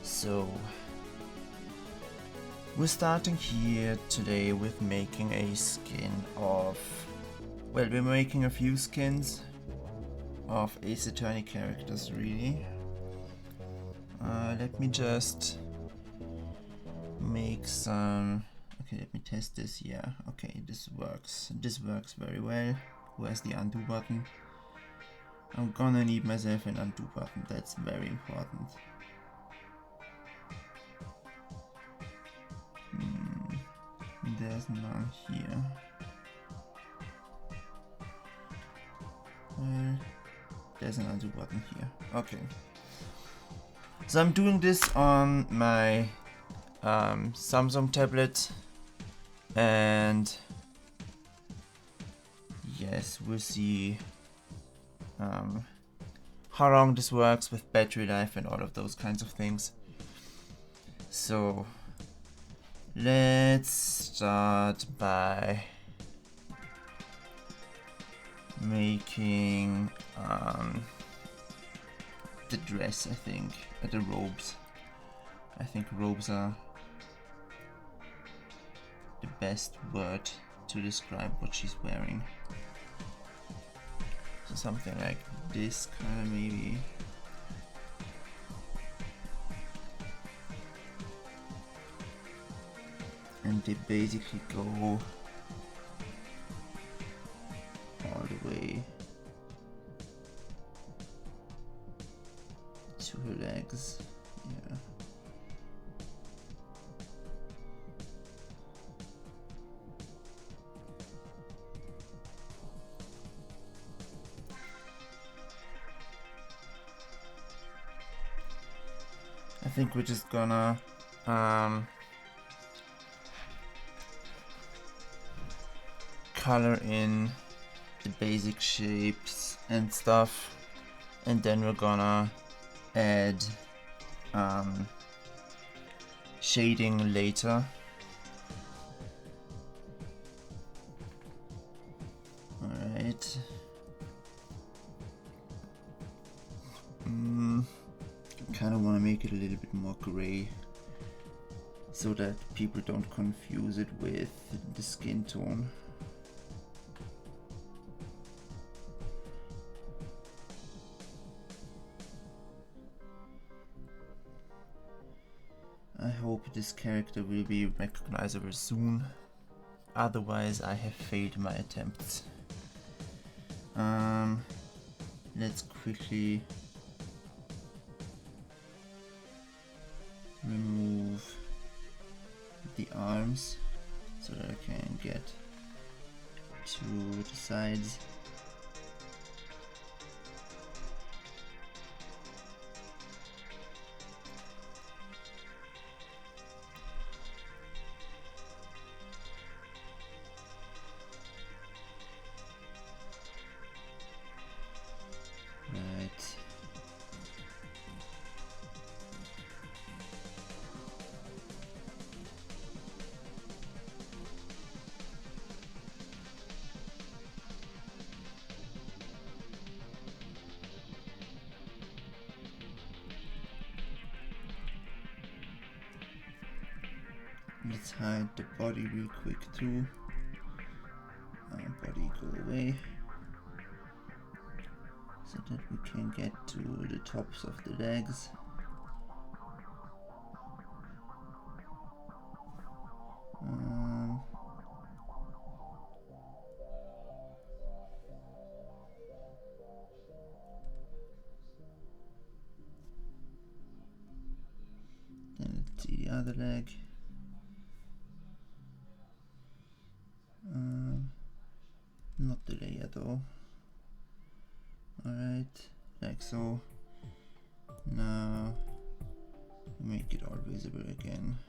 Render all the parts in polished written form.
So we're starting here today with making a skin of, well, we're making a few skins of Ace Attorney characters, really. Let me just make some, okay, let me test this. Yeah, okay, this works very well. Where's the undo button? I'm gonna need myself an undo button, that's very important. There's none here. Well, there's an undo button here. Okay. So I'm doing this on my Samsung tablet, and yes, we'll see how long this works with battery life and all of those kinds of things. So let's start by making the dress, I think, the robes. I think robes are the best word to describe what she's wearing. So something like this, kind of, maybe. And they basically go all the way to her legs. Yeah. I think we're just gonna color in the basic shapes and stuff, and then we're gonna add shading later. Alright. Kind of want to make it a little bit more gray so that people don't confuse it with the skin tone. I hope this character will be recognizable soon, otherwise I have failed my attempts. Let's quickly remove the arms so that I can get to the sides. Right. Let's hide the body real quick too. Body go away, so that we can get to the tops of the legs. Then let's see the other leg. Not the layer though. Alright, like so. Now make it all visible again.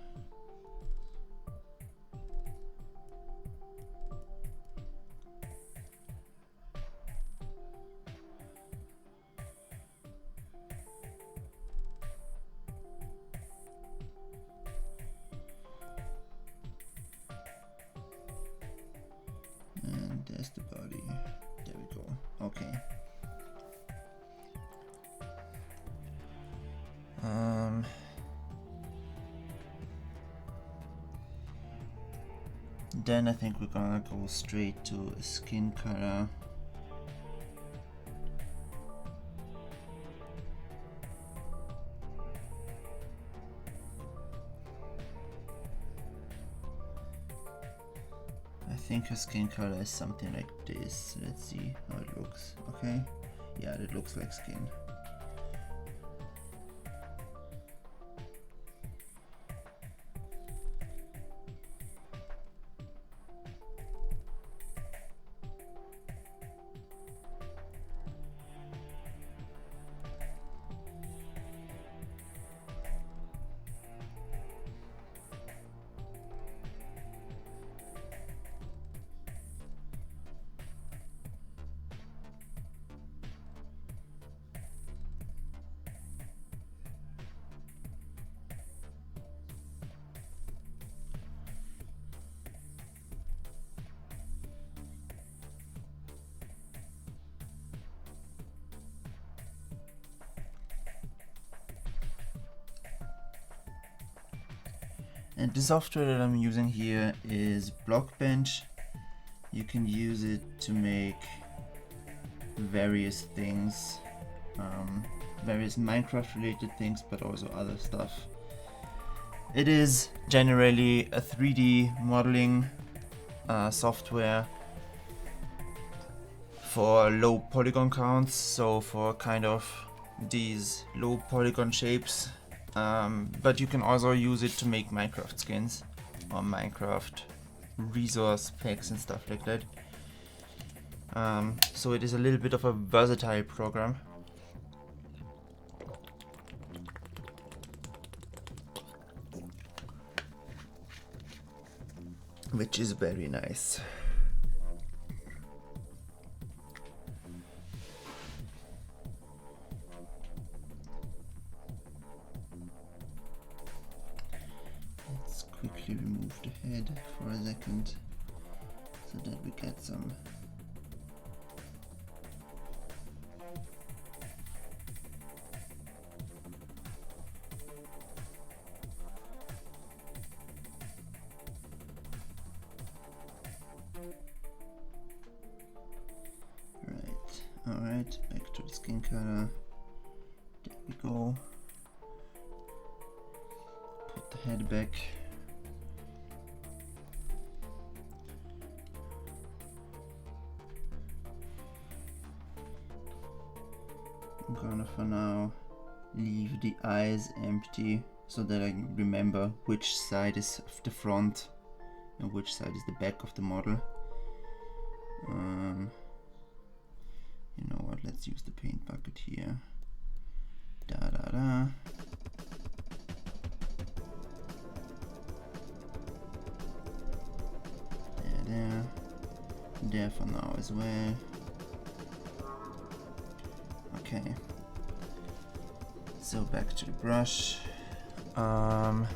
And there's the body. There we go. Okay. Then I think we're gonna go straight to skin color. I think her skin color is something like this. Let's see how it looks. Okay, yeah, it looks like skin. And the software that I'm using here is Blockbench. You can use it to make various things, various Minecraft related things, but also other stuff. It is generally a 3D modeling software for low polygon counts, so for kind of these low polygon shapes. But you can also use it to make Minecraft skins or Minecraft resource packs and stuff like that. So it is a little bit of a versatile program. Which is very nice. Quickly remove the head for a second so that we get some alright, back to the skin color. There we go. Put the head back. I'm gonna for now leave the eyes empty so that I can remember which side is the front and which side is the back of the model. You know what, let's use the paint bucket here. Da da da. There. There for now as well. Okay, so back to the brush. And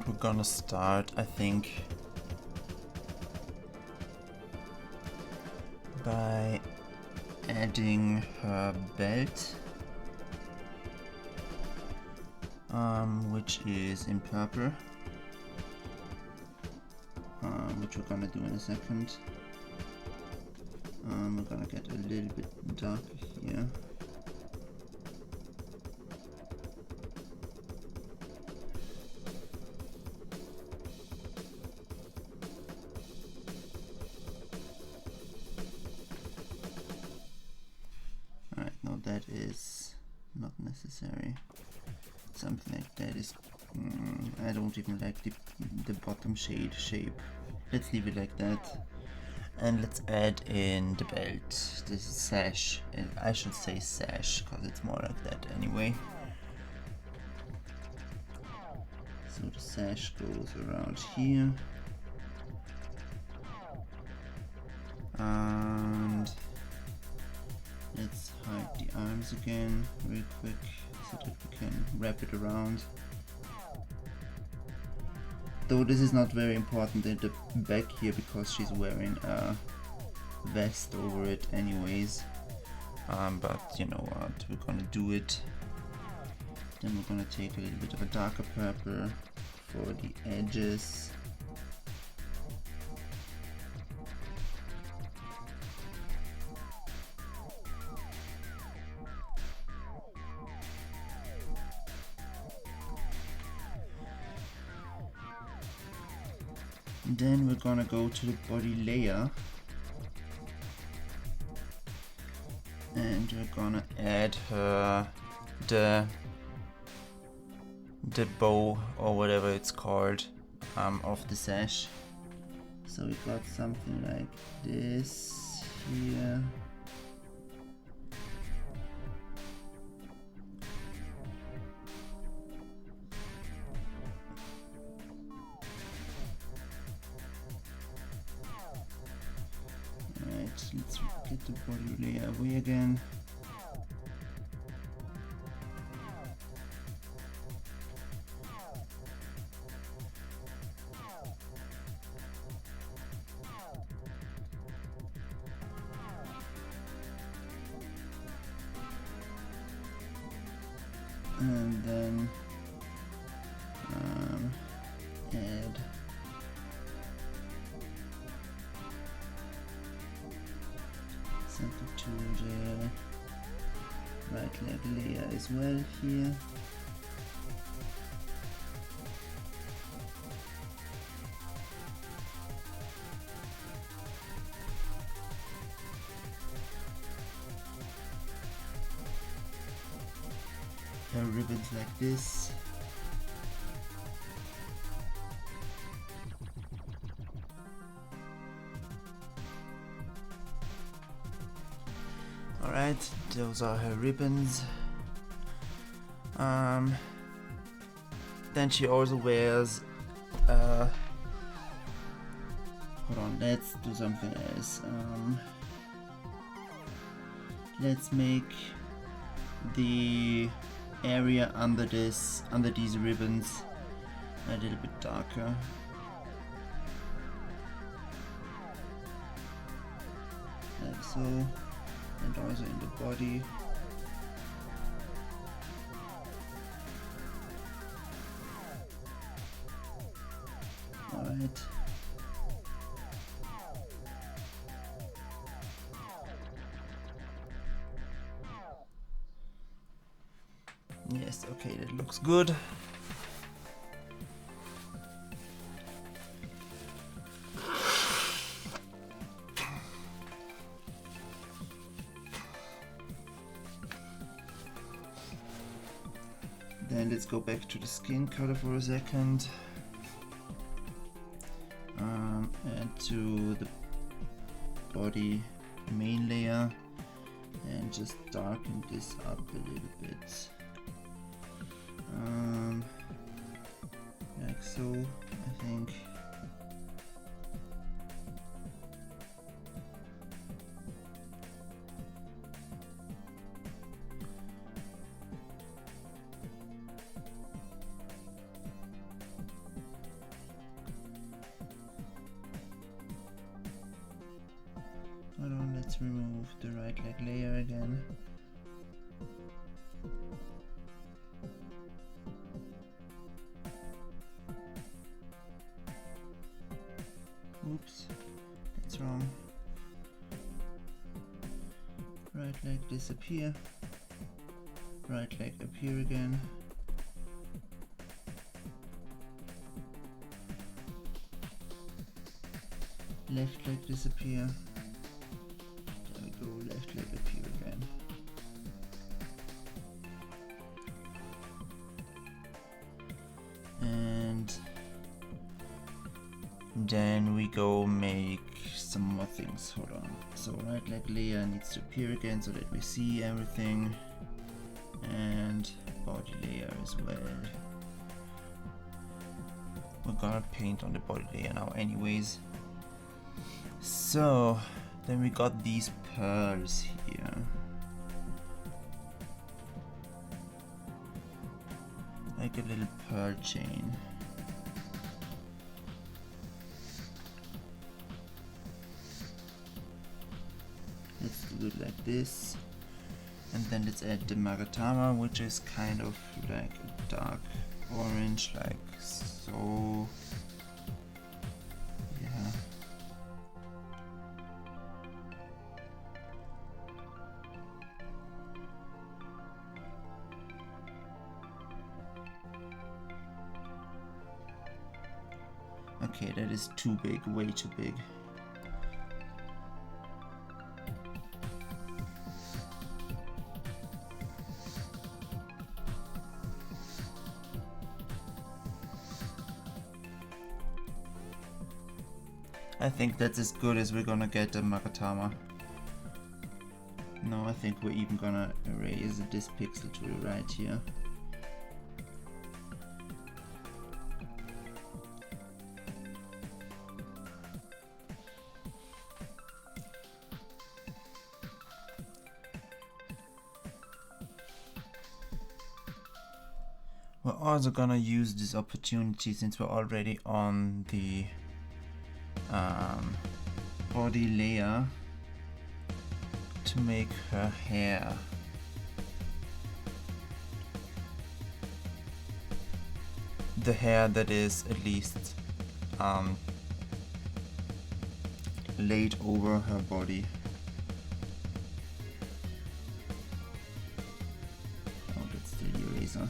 we're gonna start, I think, by adding her belt, which is in purple. Which we're gonna do in a second. We're gonna get a little bit darker here. Alright, no, that is not necessary. Something like that is... I don't even like the bottom shade shape. Let's leave it like that. And let's add in the belt, this sash. I should say sash, because it's more like that anyway. So the sash goes around here. And let's hide the arms again real quick so that we can wrap it around. Though this is not very important in the back here because she's wearing a vest over it anyways. But you know what, we're gonna do it Then we're gonna take a little bit of a darker purple for the edges. And then we're gonna go to the body layer and we're gonna add her the bow or whatever it's called of the sash. So we got something like this here. Alright, let's get the body layer away again. And then add something to the right leg layer as well here. Ribbons like this. Alright, those are her ribbons. Then she also wears hold on, let's do something else. Let's make the area under these ribbons a little bit darker. Like so, and also in the body. Alright. Yes, okay, that looks good. Then let's go back to the skin color for a second. And to the body main layer and just darken this up a little bit. Like so, I think. Hold on, let's remove the right leg layer again. Oops, that's wrong. Right leg disappear. Right leg appear again. Left leg disappear. There we go, left leg appear again. And then we go make some more things. Hold on. So right leg layer needs to appear again so that we see everything, and body layer as well. We're gonna paint on the body layer now anyways. So then we got these pearls here. Like a little pearl chain. Let's do it like this. And then let's add the Magatama, which is kind of like a dark orange, like so. Yeah. Okay, that is too big, way too big. I think that's as good as we're gonna get the Magatama. No, I think we're even gonna erase this pixel to the right here. We're also gonna use this opportunity, since we're already on the body layer, to make her hair. The hair that is at least laid over her body. Oh, that's the eraser.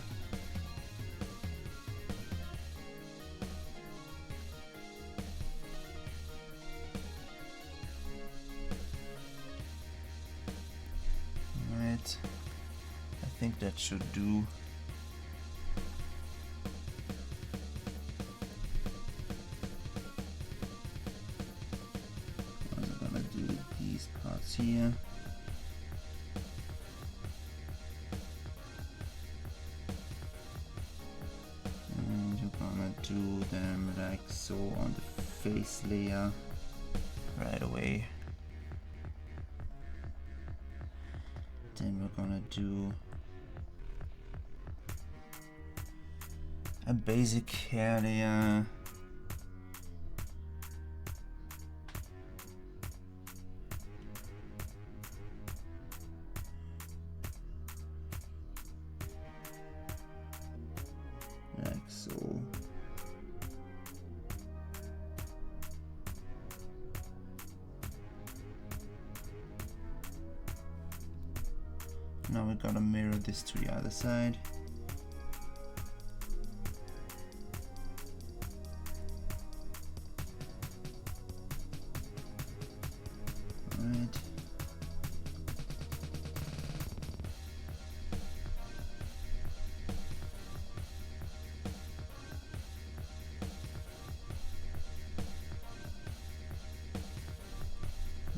Alright, I think that should do. Here. And you're gonna do them like so on the face layer right away. Then we're gonna do a basic hair layer. Like so. Now we're gonna mirror this to the other side. Alright.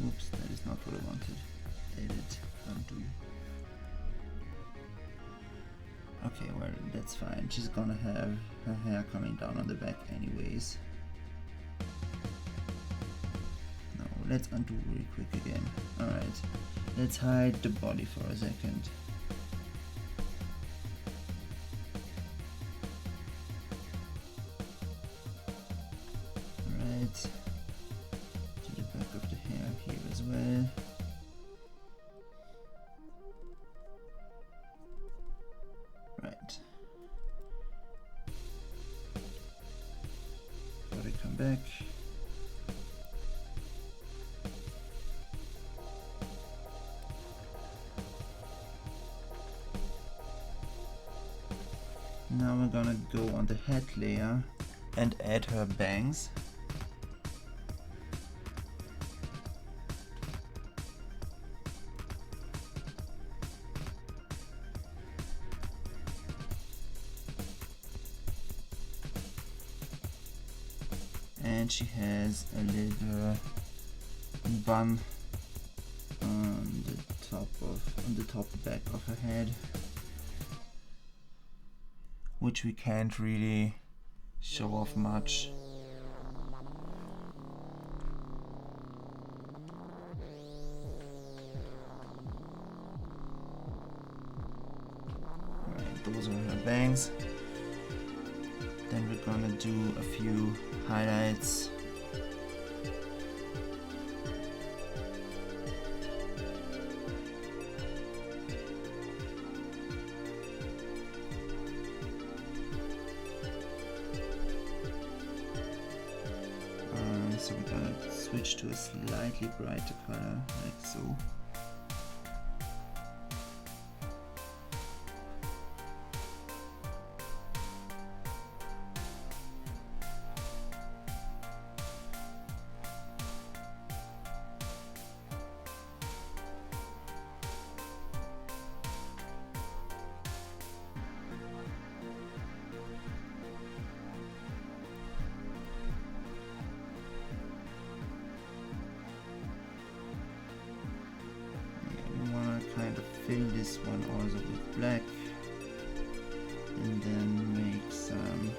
Oops, that is not what I wanted. Edit, undo. Okay, well, that's fine. She's gonna have her hair coming down on the back anyways. No, let's undo really quick again. Alright, let's hide the body for a second. Alright, to the back of the hair here as well. Right. Body come back. Now we're gonna go on the head layer and add her bangs. And she has a little bun on the top back of her head, which we can't really show off much. Right, those are her bangs. Then we're gonna do a few highlights. switch to a slightly brighter color, like so. Fill this one also with black, and then make some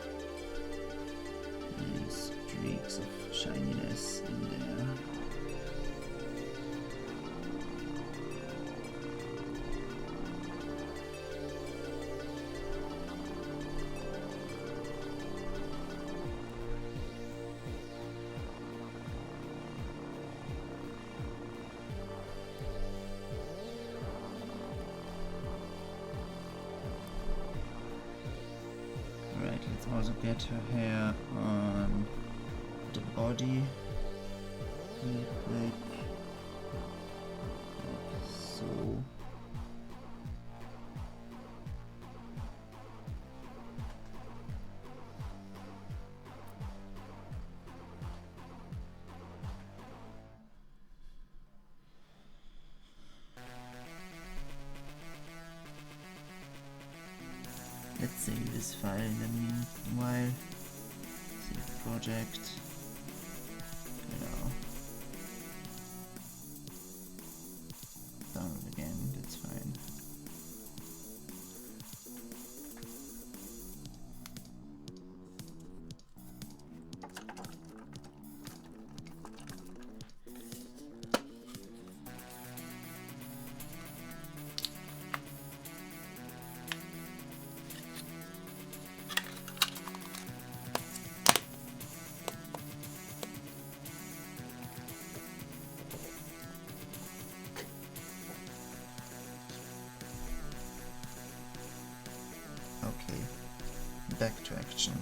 little streaks of shininess in there. Let's also get her hair on the body real quick, like so. Let's save this file in the meanwhile. Save project. Download again, that's fine. Okay, back to action.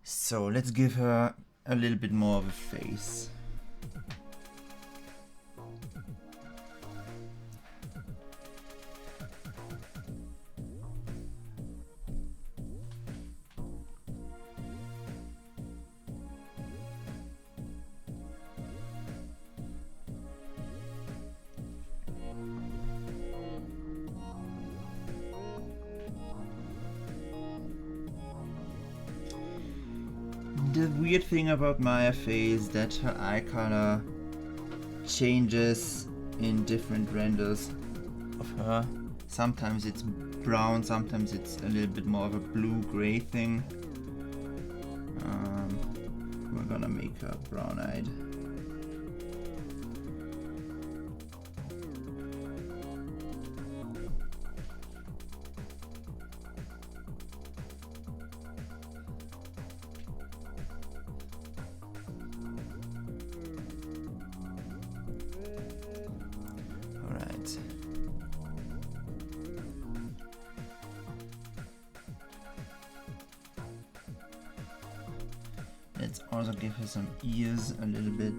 So let's give her a little bit more of a face. The weird thing about Maya Fey is that her eye color changes in different renders of her. Sometimes it's brown, sometimes it's a little bit more of a blue-gray thing. We're gonna make her brown-eyed. Let's also give her some ears a little bit.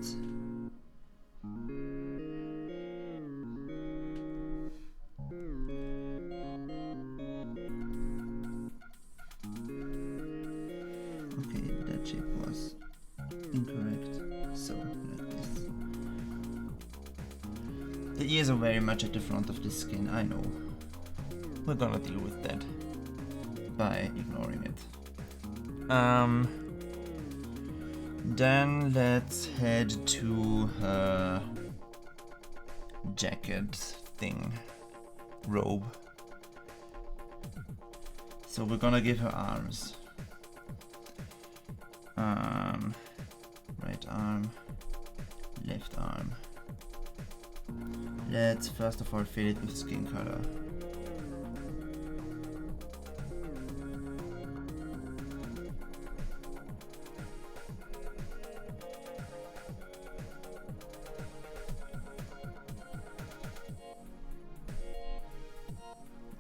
Okay, that shape was incorrect. So, like this. The ears are very much at the front of the skin, I know. We're gonna deal with that by ignoring it. Then let's head to her jacket thing, robe. So we're gonna give her arms. Right arm, left arm. Let's first of all fill it with skin color.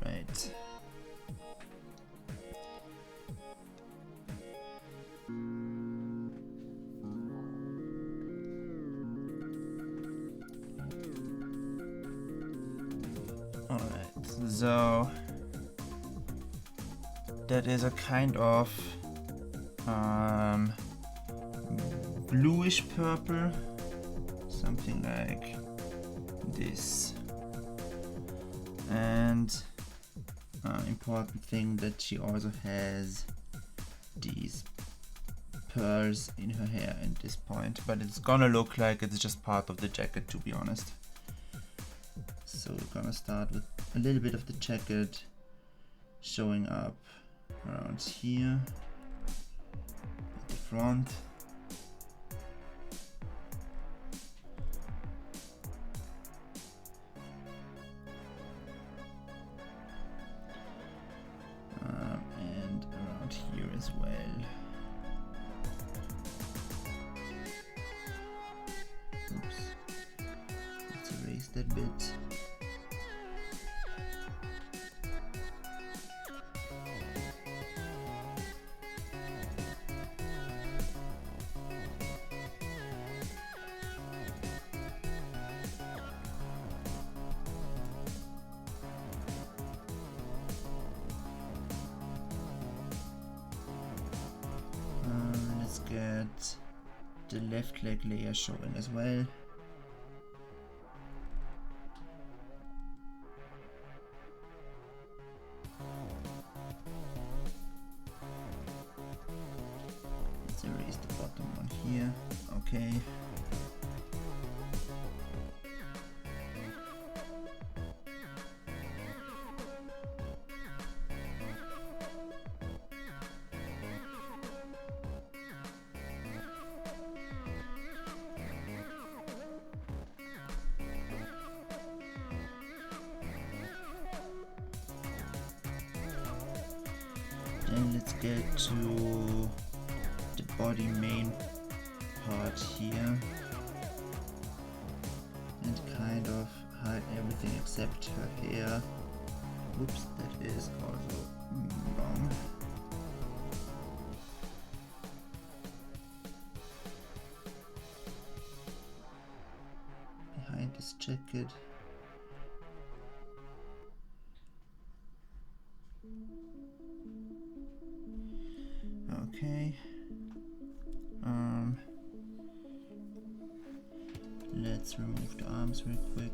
Right. Alright, so that is a kind of bluish purple, something like this. And important thing that she also has these pearls in her hair at this point, but it's gonna look like it's just part of the jacket, to be honest. So we're gonna start with a little bit of the jacket showing up around here at the front. And around here as well. Oops. Let's erase that bit. Let's get the left leg layer showing as well. Let's erase the bottom one here. Okay. Then let's get to the body main part here and kind of hide everything except her hair. Oops, that is also wrong. Behind this jacket. Okay. Let's remove the arms real quick.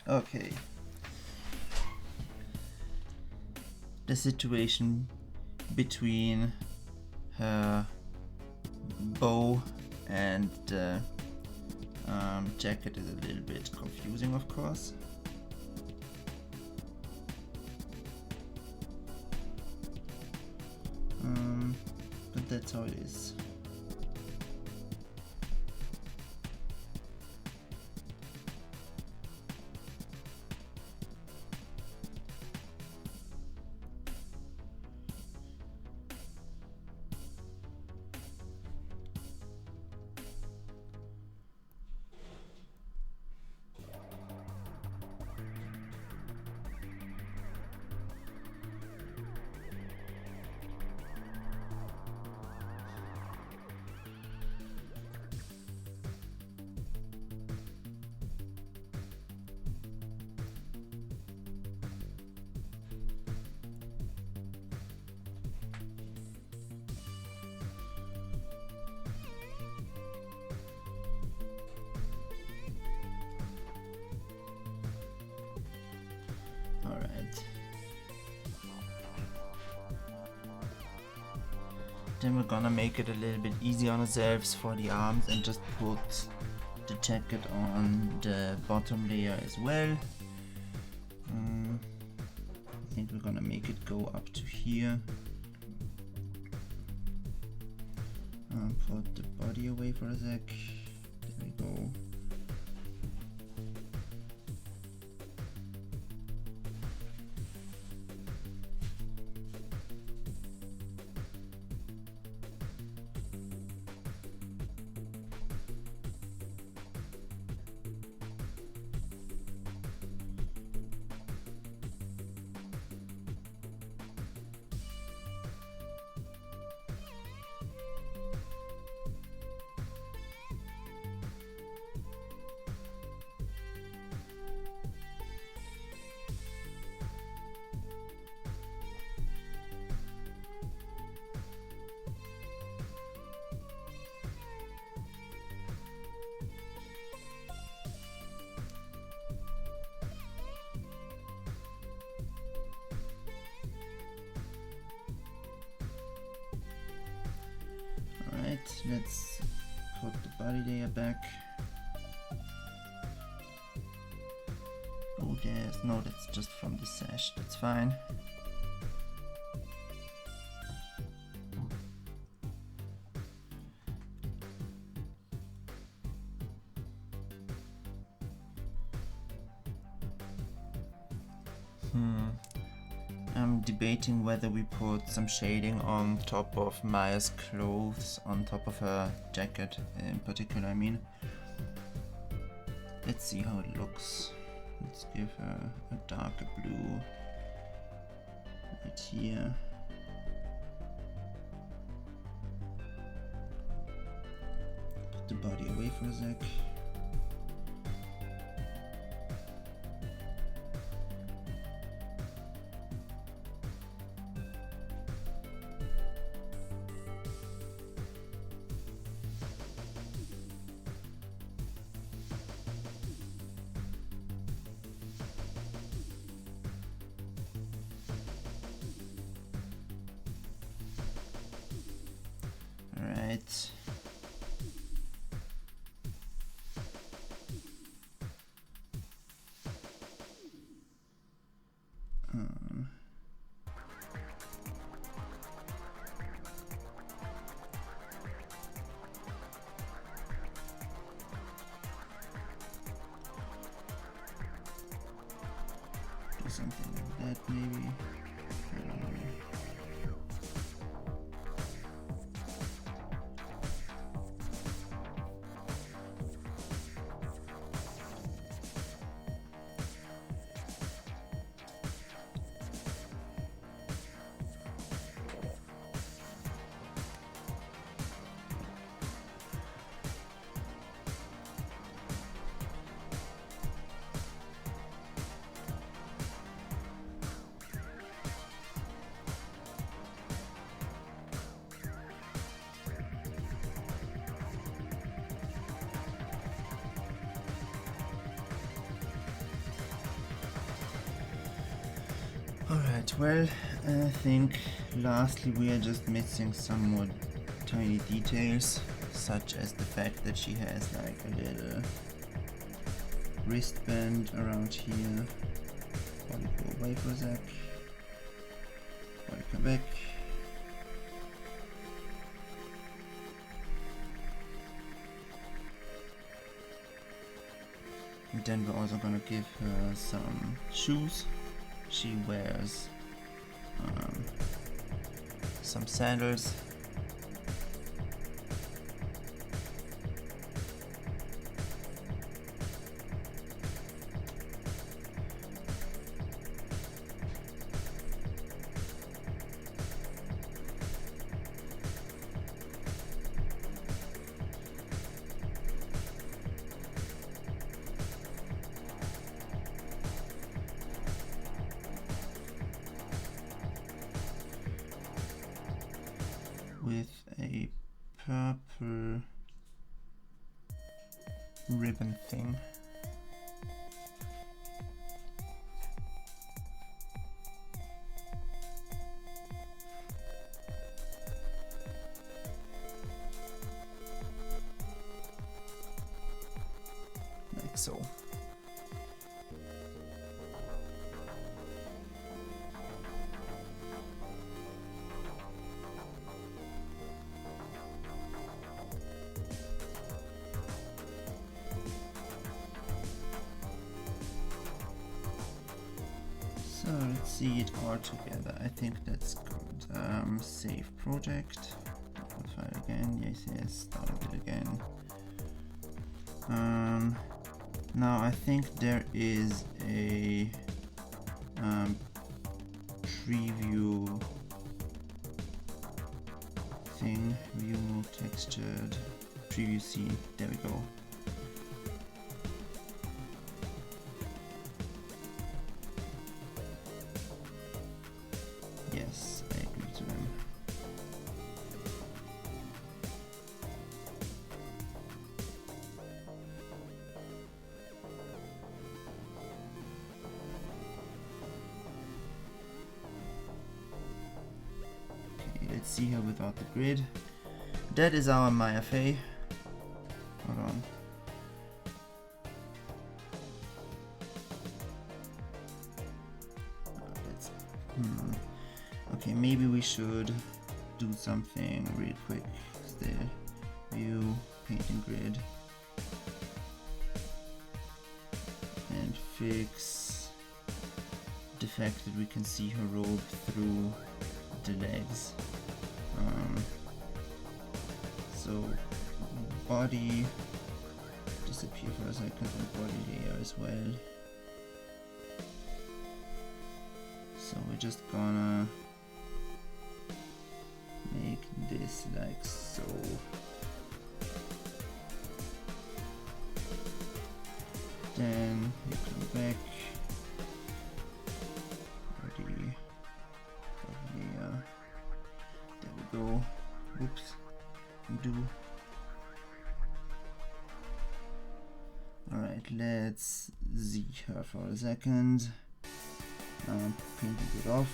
Okay. The situation between her bow and the jacket is a little bit confusing, of course. But that's how it is. Then we're gonna make it a little bit easier on ourselves for the arms and just put the jacket on the bottom layer as well. I think we're gonna make it go up to here. Put the body away for a sec. There we go. Let's put the body layer back. Oh, no, that's just from the sash, that's fine. I'm debating whether we put some shading on top of Maya's clothes, on top of her jacket in particular, I mean. Let's see how it looks. Let's give her a darker blue right here. Put the body away for a sec. Alright. Do something like that maybe. I don't know. Alright, well, I think lastly we are just missing some more tiny details, such as the fact that she has like a little wristband around here. Body go away for a sec. Body come back. And then we're also gonna give her some shoes. She wears some sandals. With a purple ribbon thing. so. So let's see it all together. I think that's good. Save project. Download file again. Yes, yes. Download it again. Now I think there is a preview thing. View move textured. Preview scene. There we go. Yes, I agree to them. Okay, let's see her without the grid. That is our Maya Fey. Hold on. Okay, maybe we should do something real quick. Still, view, painting grid, and fix the fact that we can see her robe through the legs. So body disappear for a second, and body layer as well. So we're just gonna make this like so. Then you come back. Body layer. There we go. Oops. Undo. Alright, let's Z her for a second. Painting it off.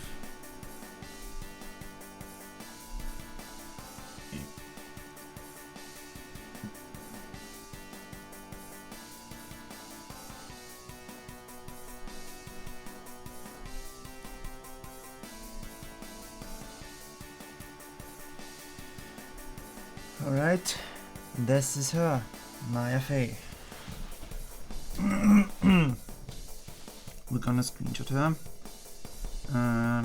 Okay. All right, this is her, Maya Fey. We're gonna screenshot her.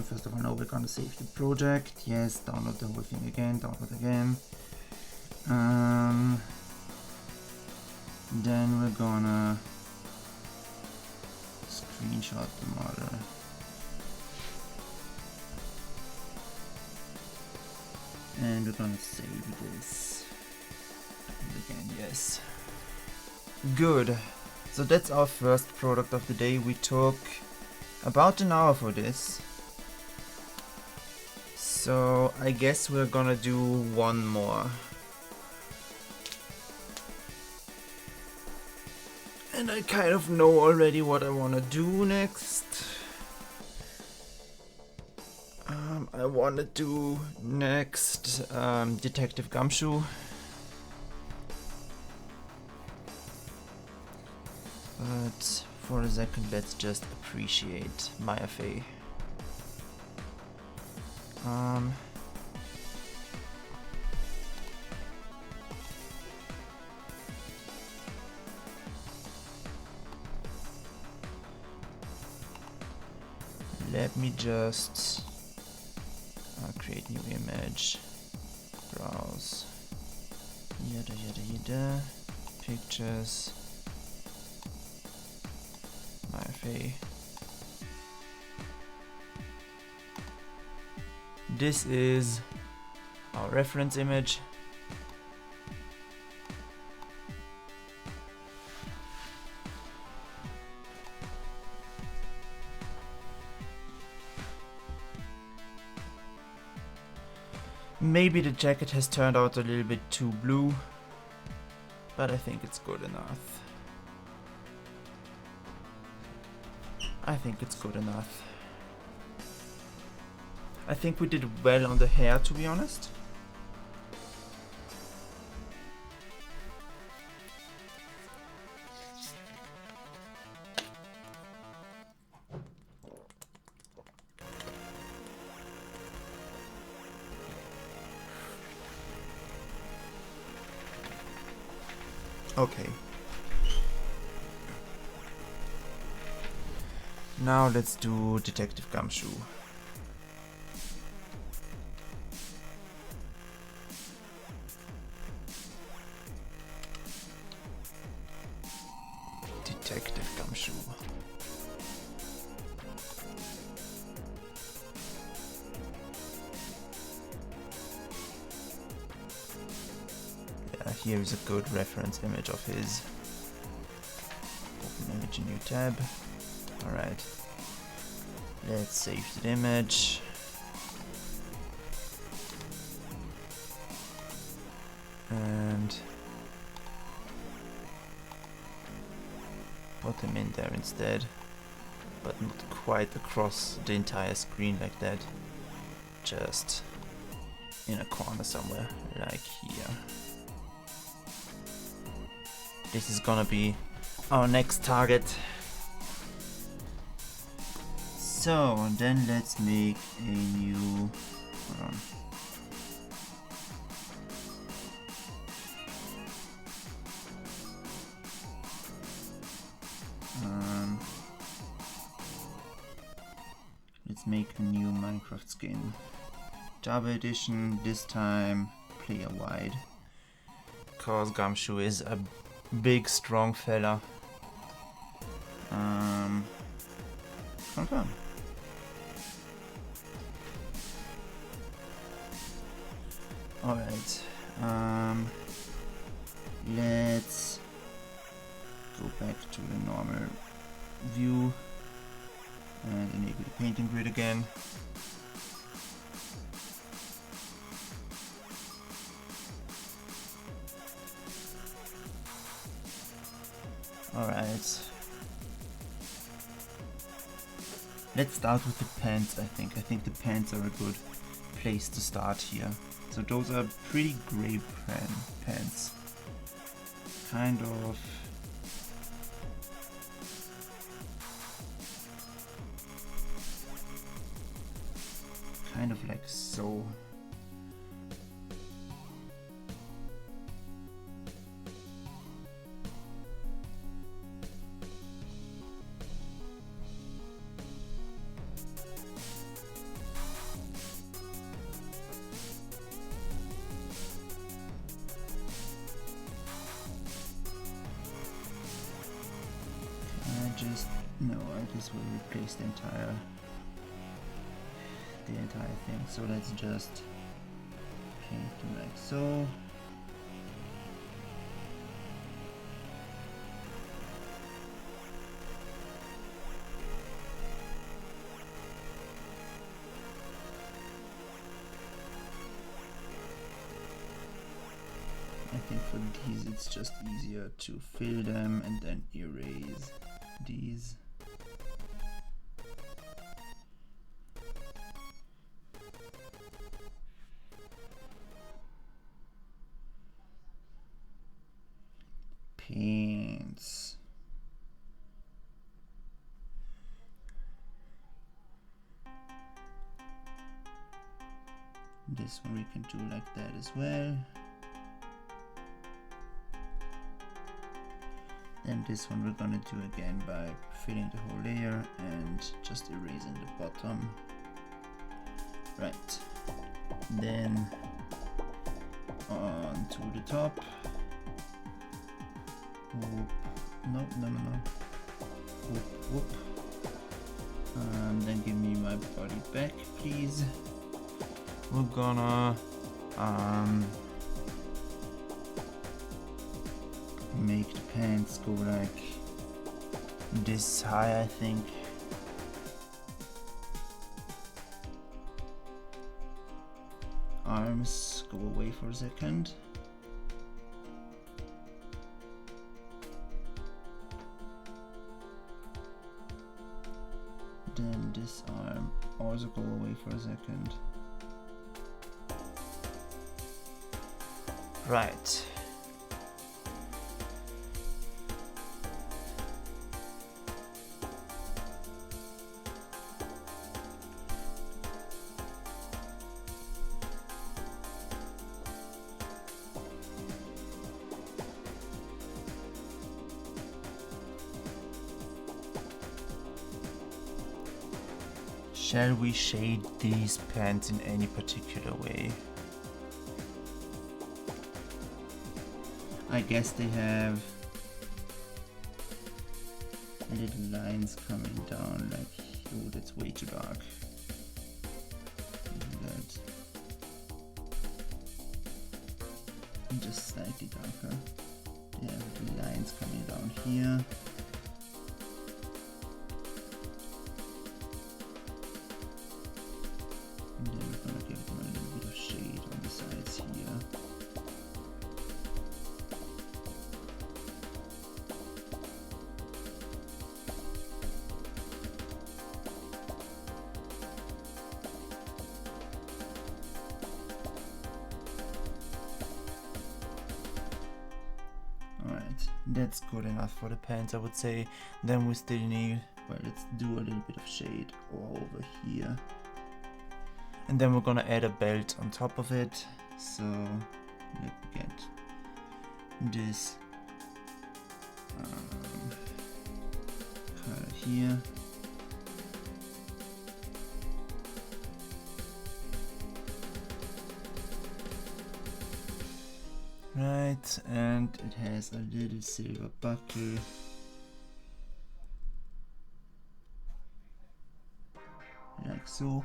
First of all, now we're gonna save the project. Yes, download the whole thing again, download again. Then we're gonna screenshot the model. And we're gonna save this. Download again, yes. Good. So that's our first product of the day. We took about an hour for this. So I guess we're gonna do one more. And I kind of know already what I wanna do next. I wanna do next Detective Gumshoe. But for a second, let's just appreciate Maya Fey. Let me just create new image, browse, yada yada yada, pictures, Maya Fey. This is our reference image. Maybe the jacket has turned out a little bit too blue, but I think it's good enough. I think it's good enough. I think we did well on the hair, to be honest. Okay. Now let's do Detective Gumshoe. Detective Gumshoe. Yeah, here is a good reference image of his. Open image, a new tab. Alright. Let's save the image. And put them in there instead, but not quite across the entire screen like that, just in a corner somewhere, like here. This is gonna be our next target. So then let's make a new, hold on. Let's make a new Minecraft skin. Java edition, this time player wide. Cause Gumshoe is a big strong fella. Confirm. Alright. Let's go back to the normal view and enable the painting grid again. Alright. Let's start with the pants, I think. I think the pants are a good place to start here. So those are pretty grey pants. Kind of like so. I guess we'll replace the entire thing. So let's just paint them like so. I think for these it's just easier to fill them and then erase these. Paints. This one we can do like that as well. Then this one we're gonna do again by filling the whole layer and just erasing the bottom. Right. Then on to the top. Whoop. No. Whoop, whoop. Then give me my body back, please. We're gonna make the pants go like this high, I think. Arms go away for a second. Then this arm also go away for a second. Right. Shall we shade these pants in any particular way? I guess they have little lines coming down like, oh, that's way too dark. That. Just slightly darker. They have little lines coming down here. And then we're gonna give them a little bit of shade on the sides here. That's good enough for the pants, I would say. Then we still need, well, let's do a little bit of shade over here. And then we're gonna add a belt on top of it. So let me get this color here. Right, and it has a little silver buckle. Like so.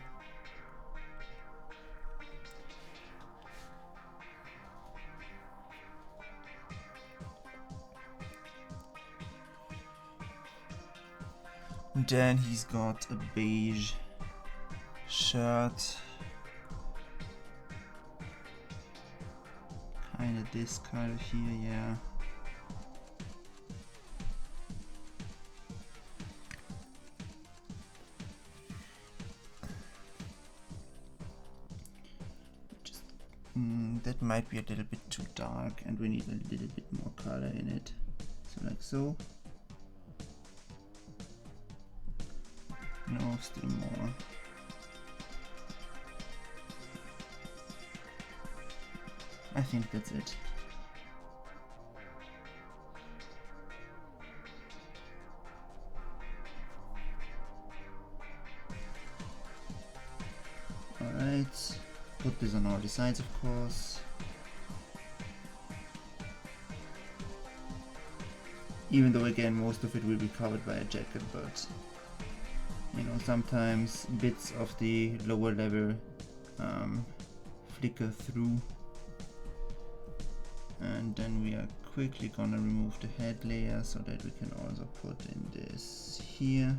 And then he's got a beige shirt. Kinda this color here, yeah. Just that might be a little bit too dark, and we need a little bit more color in it. So like so. No, still more. I think that's it. Alright, put this on all the sides, of course. Even though again most of it will be covered by a jacket, but you know, sometimes bits of the lower level flicker through. And then we are quickly gonna remove the head layer so that we can also put in this here.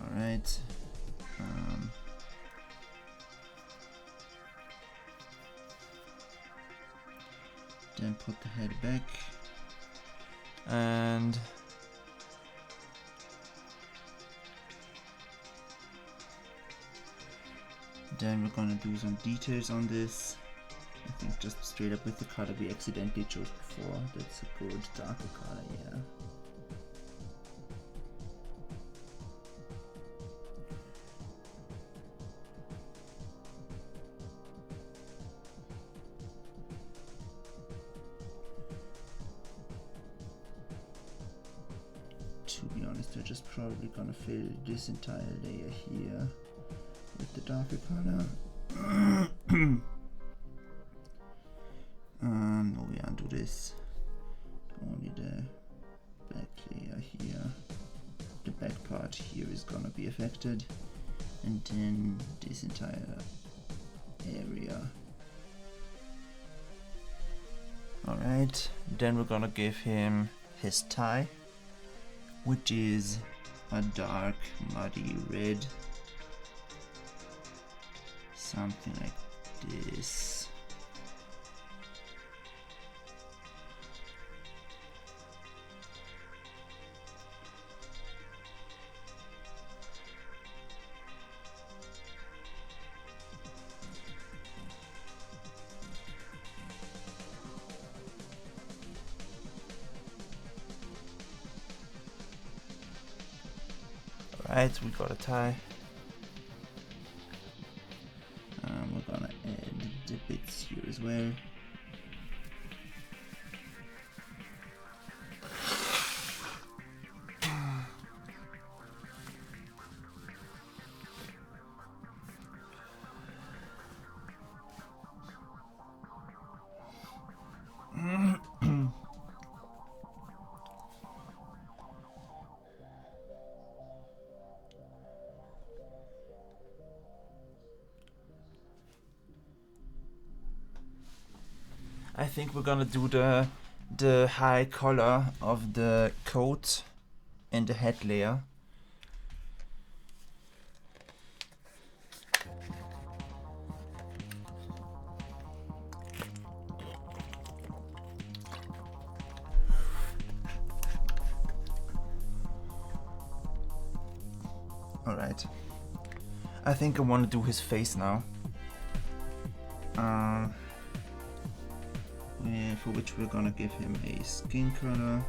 Alright. Then put the head back. And then we're gonna do some details on this. I think just straight up with the color we accidentally chose before. That's a good darker color, yeah. To be honest, we're just probably gonna fill this entire layer here with the darker color. No, we undo this. Only the back layer here. The back part here is gonna be affected. And then this entire area. Alright, then we're gonna give him his tie, which is a dark muddy red. Something like this. Alright, we got a tie. We're gonna add the bits here as well. I think we're gonna do the high color of the coat and the head layer. Alright. I think I want to do his face now. For which we're gonna give him a skin color.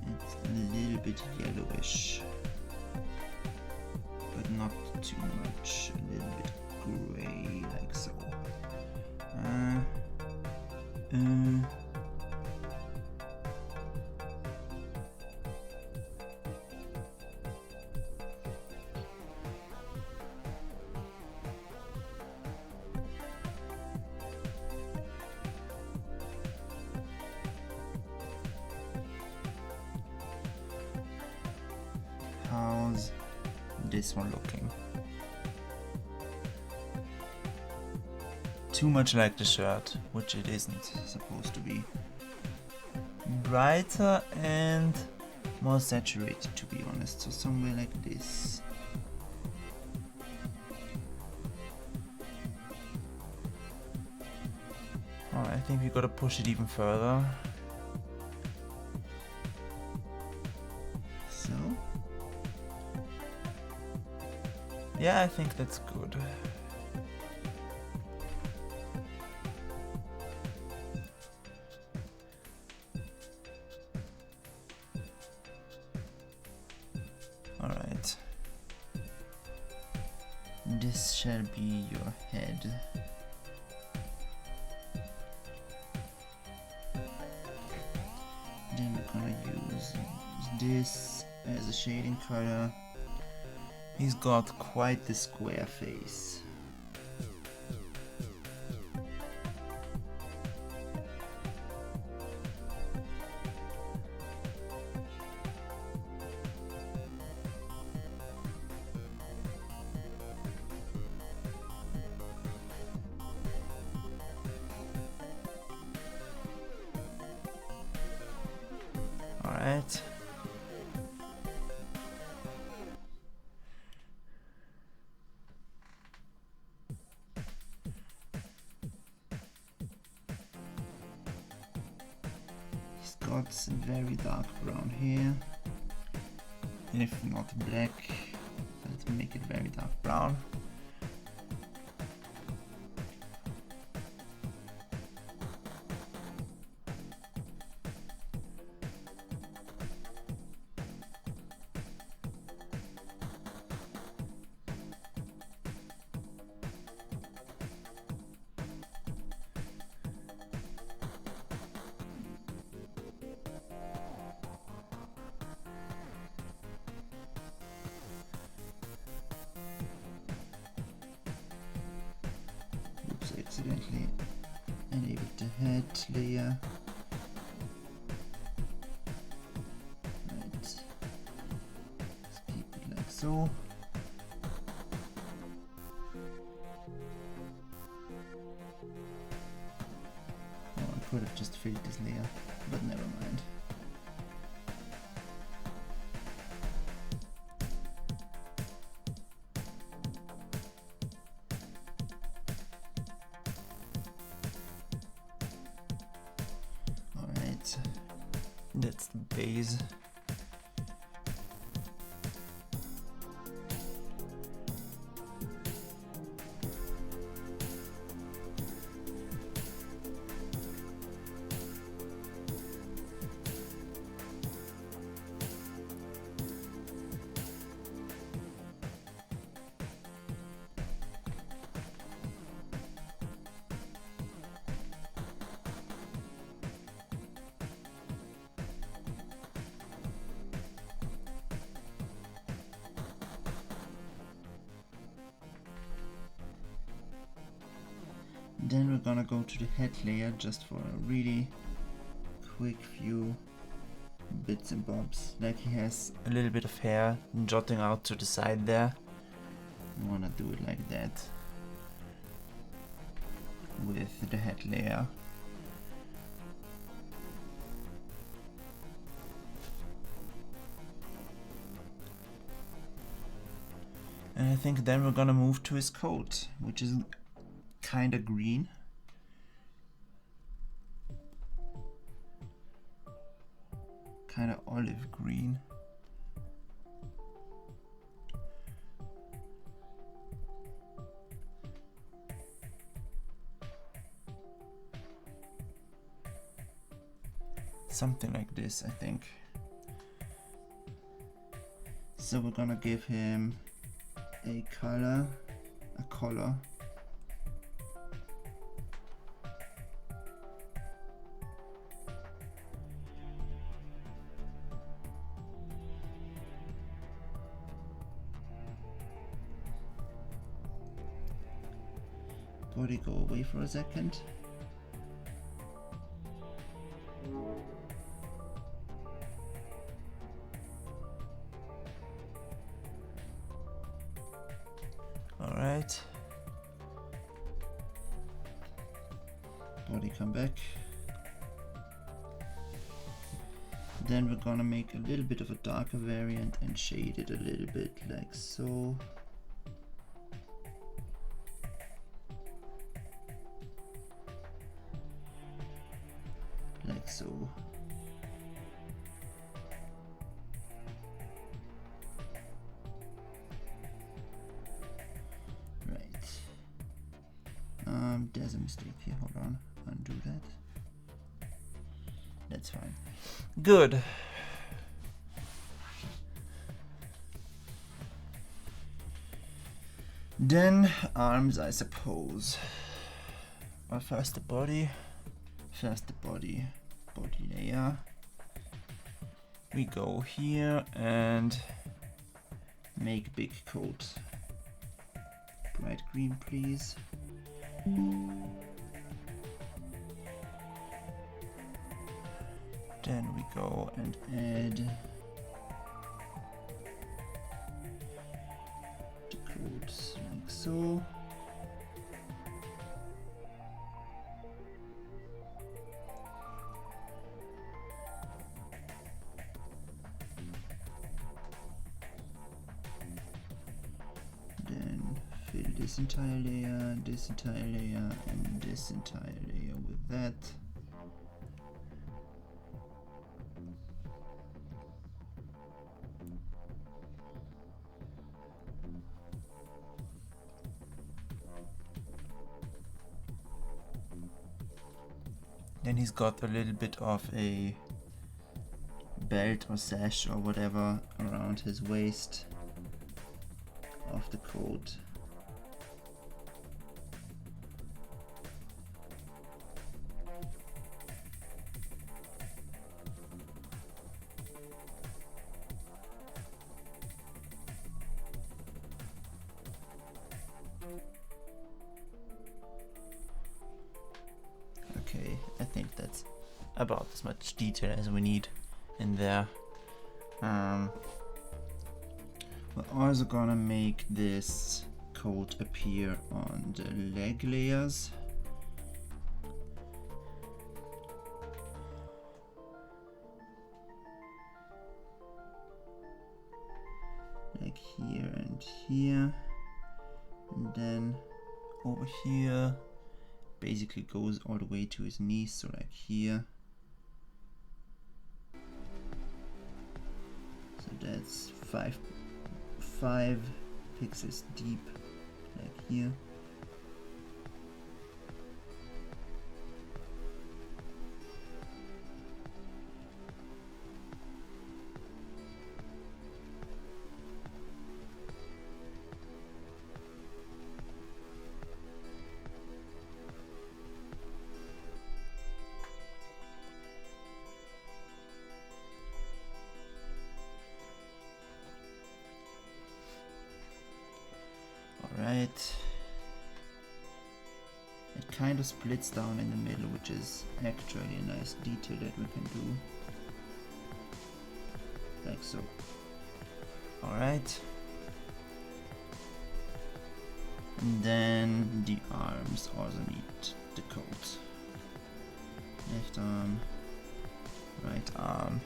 It's a little bit yellowish, but not too much. A little bit gray, like so. How's this one looking? Too much like the shirt, which it isn't supposed to be. Brighter and more saturated, to be honest, so somewhere like this. Oh, I think we gotta push it even further. So? Yeah, I think that's good. Alright. This shall be your head. Then we're gonna use this as a shading color. He's got quite the square face. Alright. He's got some very dark brown hair. If not black, let's make it very dark brown. Accidentally enabled the head layer. Right. Let's keep it like so. Oh, I could have just filled this layer, but never mind. That's the base. Then we're gonna go to the head layer just for a really quick few bits and bobs. Like he has a little bit of hair jutting out to the side there. I wanna do it like that. with the head layer. And I think then we're gonna move to his coat, which is kinda green. Kinda olive green. Something like this, I think. So we're gonna give him a collar. Body, go away for a second. Alright. Body, come back. Then we're gonna make a little bit of a darker variant and shade it a little bit like so. Like so. Right. There's a mistake here, hold on, undo that. That's fine. Good. Then arms, I suppose. Well, first the body. Body layer. We go here and make big coat. Bright green, please. Then we go and add the coats like so. Then fill this entire layer, and this entire layer with that. Then he's got a little bit of a belt or sash or whatever around his waist of the coat. Okay, I think that's about as much detail as we need in there. We're also gonna make this coat appear on the leg layers. Like here and here. And then over here basically goes all the way to his knees, so like here. So that's 5 pixels deep, like here. Alright. It kind of splits down in the middle, which is actually a nice detail that we can do. Like so. Alright. And then the arms also need the coat. Left arm, right arm.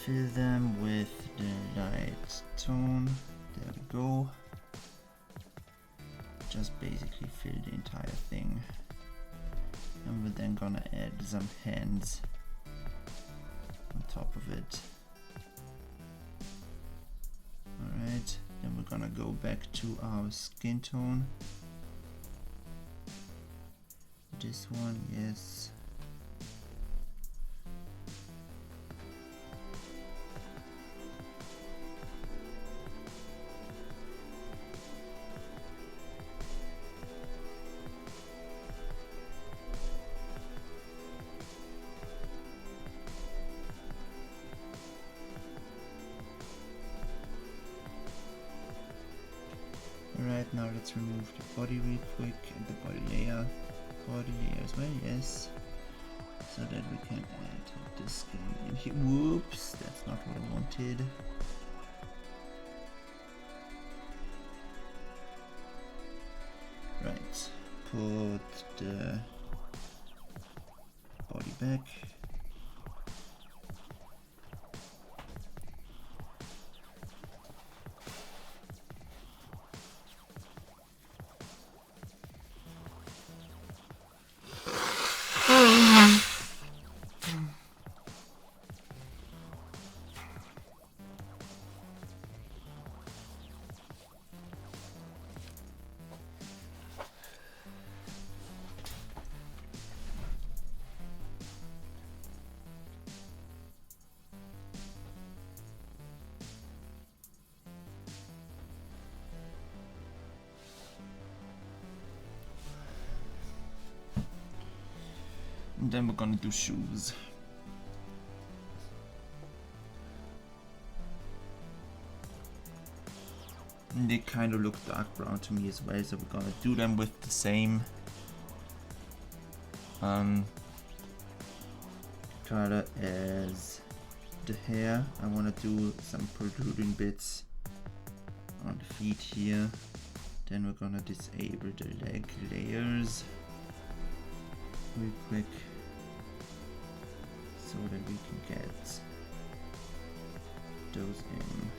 Fill them with the light tone. There we go. Just basically fill the entire thing. And we're then gonna add some hands on top of it. Alright, then we're gonna go back to our skin tone. This one, yes. Alright, now let's remove the body real quick and the body layer. Body layer as well, yes. So that we can add this skin in here. Whoops, that's not what I wanted. Right, put the body back. And then we're gonna do shoes. And they kind of look dark brown to me as well, so we're gonna do them with the same color as the hair. I want to do some protruding bits on the feet here. Then we're gonna disable the leg layers real quick so that we can get those in.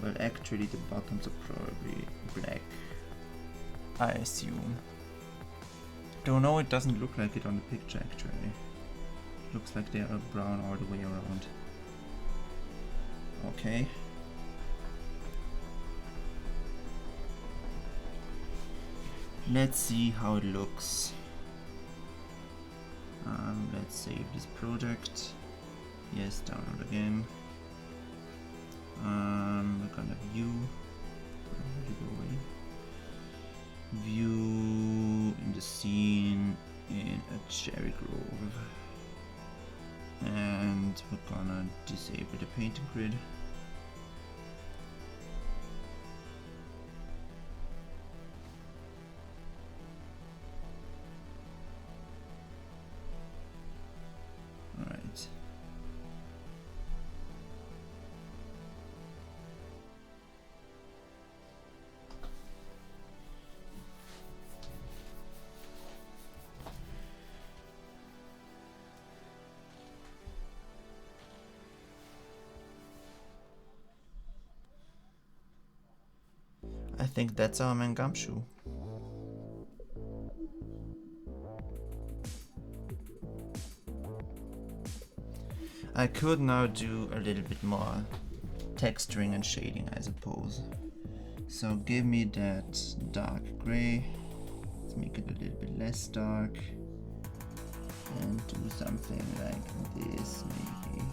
Well, actually the bottoms are probably black, I assume. Don't know, it doesn't look like it on the picture actually. It looks like they are brown all the way around. Okay. Let's see how it looks. Let's save this project. Yes, download again. We're gonna view. Where did it go away? View in the scene in a cherry grove. And we're gonna disable the painting grid. Alright. I think that's our man Gumshoe. I could now do a little bit more texturing and shading, I suppose. So give me that dark gray. Let's make it a little bit less dark. And do something like this, maybe.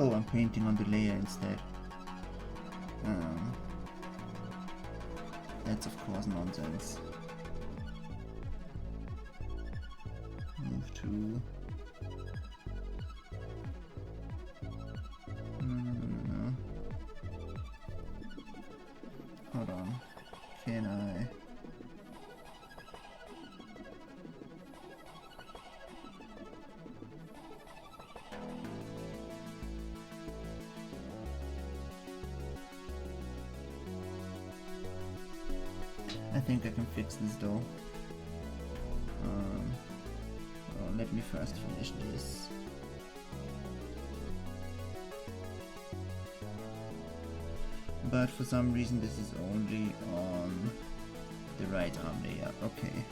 Oh, I'm painting on the layer instead. That's of course nonsense. Move to... No. Hold on. Can I... I think I can fix this though. Well, let me first finish this. But for some reason this is only on the right arm layer. Okay.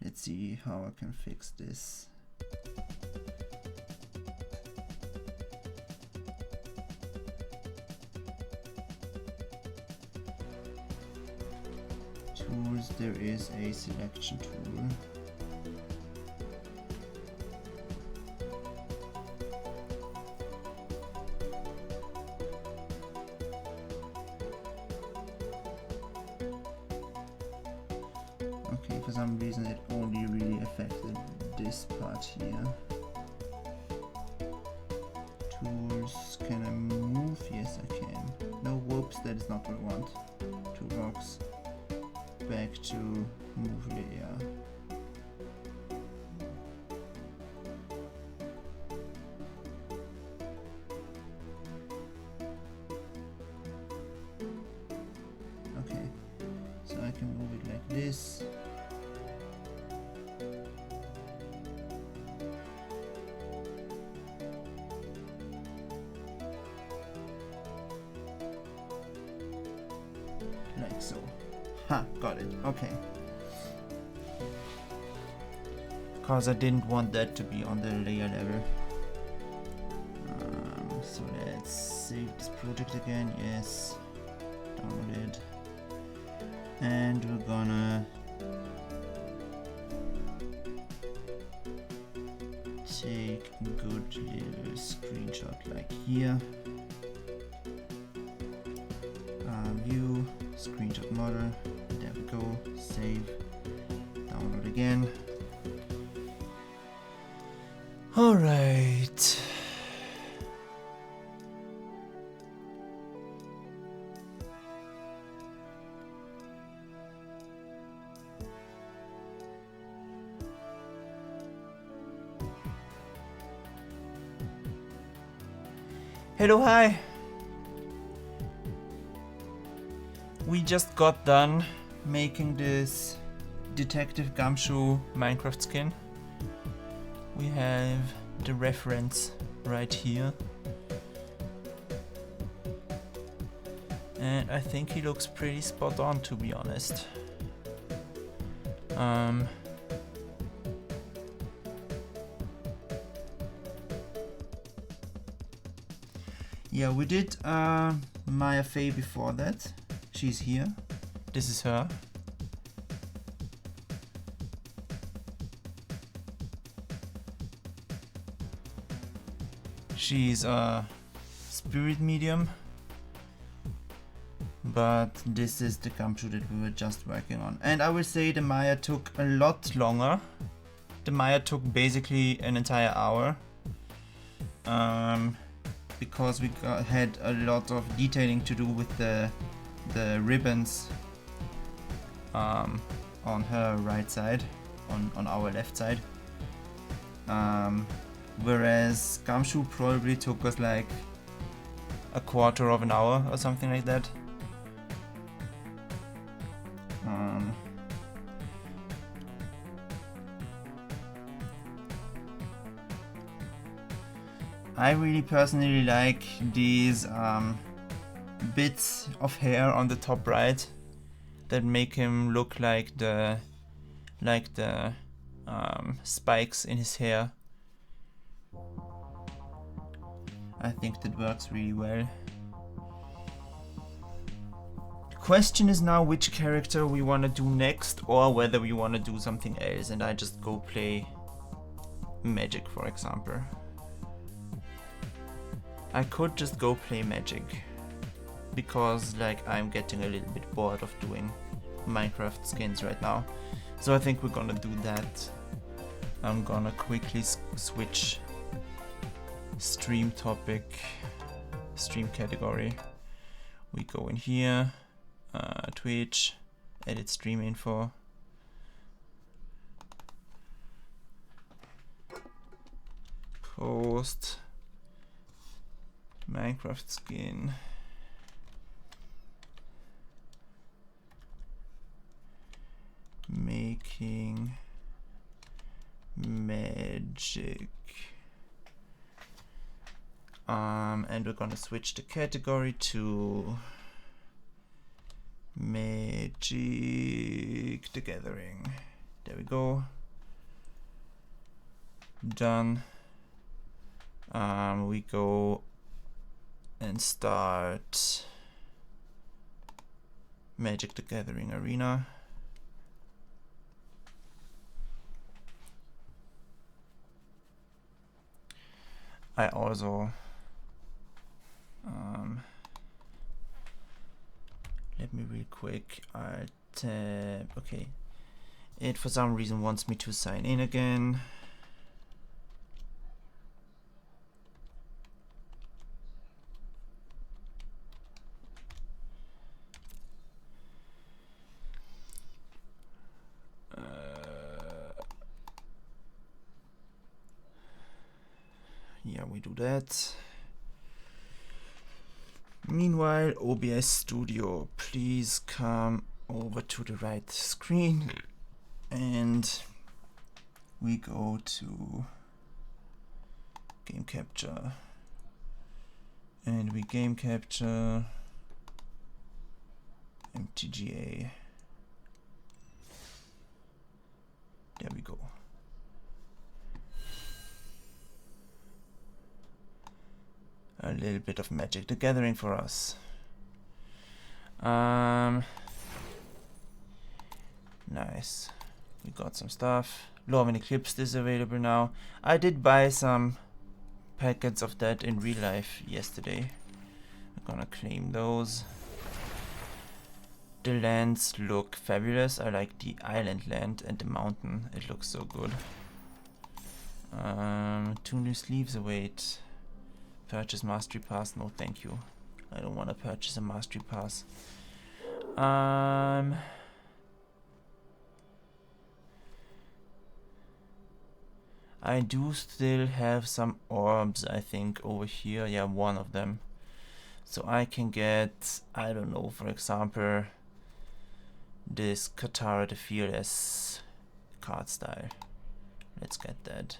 Let's see how I can fix this. Tools, there is a selection tool. Okay, for some reason it only really affected this part here. Tools, can I move? Yes, I can. No, whoops, that is not what I want. 2 rocks. Back to move layer. Okay, so I can move it like this. Like so. Ha, got it. Okay. Because I didn't want that to be on the layer level. So let's save this project again. Yes. Download it. And we're gonna take a good little screenshot like here. View, screenshot model, there we go, save, download again. Alright. Hello, hi. We just got done making this Detective Gumshoe Minecraft skin. We have the reference right here. And I think he looks pretty spot on, to be honest. Yeah, we did Maya Fey before that. She's here. This is her. She's a spirit medium. But this is the Gumshoe that we were just working on. And I will say the Maya took a lot longer. The Maya took basically an entire hour. Because we had a lot of detailing to do with the ribbons on her right side, on our left side. Whereas Gumshoe probably took us like a quarter of an hour or something like that. I really personally like these bits of hair on the top right that make him look like the spikes in his hair. I think that works really well. The question is now which character we want to do next, or whether we want to do something else, and I just go play Magic, for example. I could just go play Magic, because like I'm getting a little bit bored of doing Minecraft skins right now. So I think we're gonna do that. I'm gonna quickly switch stream topic, stream category. We go in here, Twitch, edit stream info. Post Minecraft skin. Making magic. And we're gonna switch the category to Magic the Gathering. There we go. Done. We go and start Magic the Gathering Arena. I also let me real quick. I'll tab. Okay, it for some reason wants me to sign in again. Yeah, we do that. Meanwhile, OBS Studio, please come over to the right screen and we go to game capture and we game capture MTGA. There we go. A little bit of Magic the Gathering for us. Nice. We got some stuff. Love and Eclipse is available now. I did buy some packets of that in real life yesterday. I'm gonna claim those. The lands look fabulous. I like the island land and the mountain. It looks so good. 2 new sleeves await. Purchase Mastery Pass. No, thank you. I don't want to purchase a Mastery Pass. I do still have some orbs, I think, over here. Yeah, one of them. So I can get, I don't know, for example, this Katara the Fearless card style. Let's get that.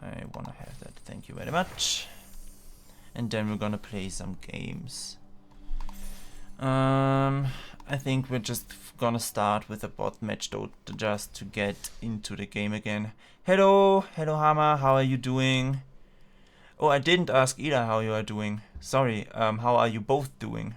I wanna have that, thank you very much. And then we're gonna play some games. I think we're just gonna start with a bot match though, just to get into the game again. Hello Hama, how are you doing? Oh, I didn't ask Ida how you are doing. Sorry, how are you both doing?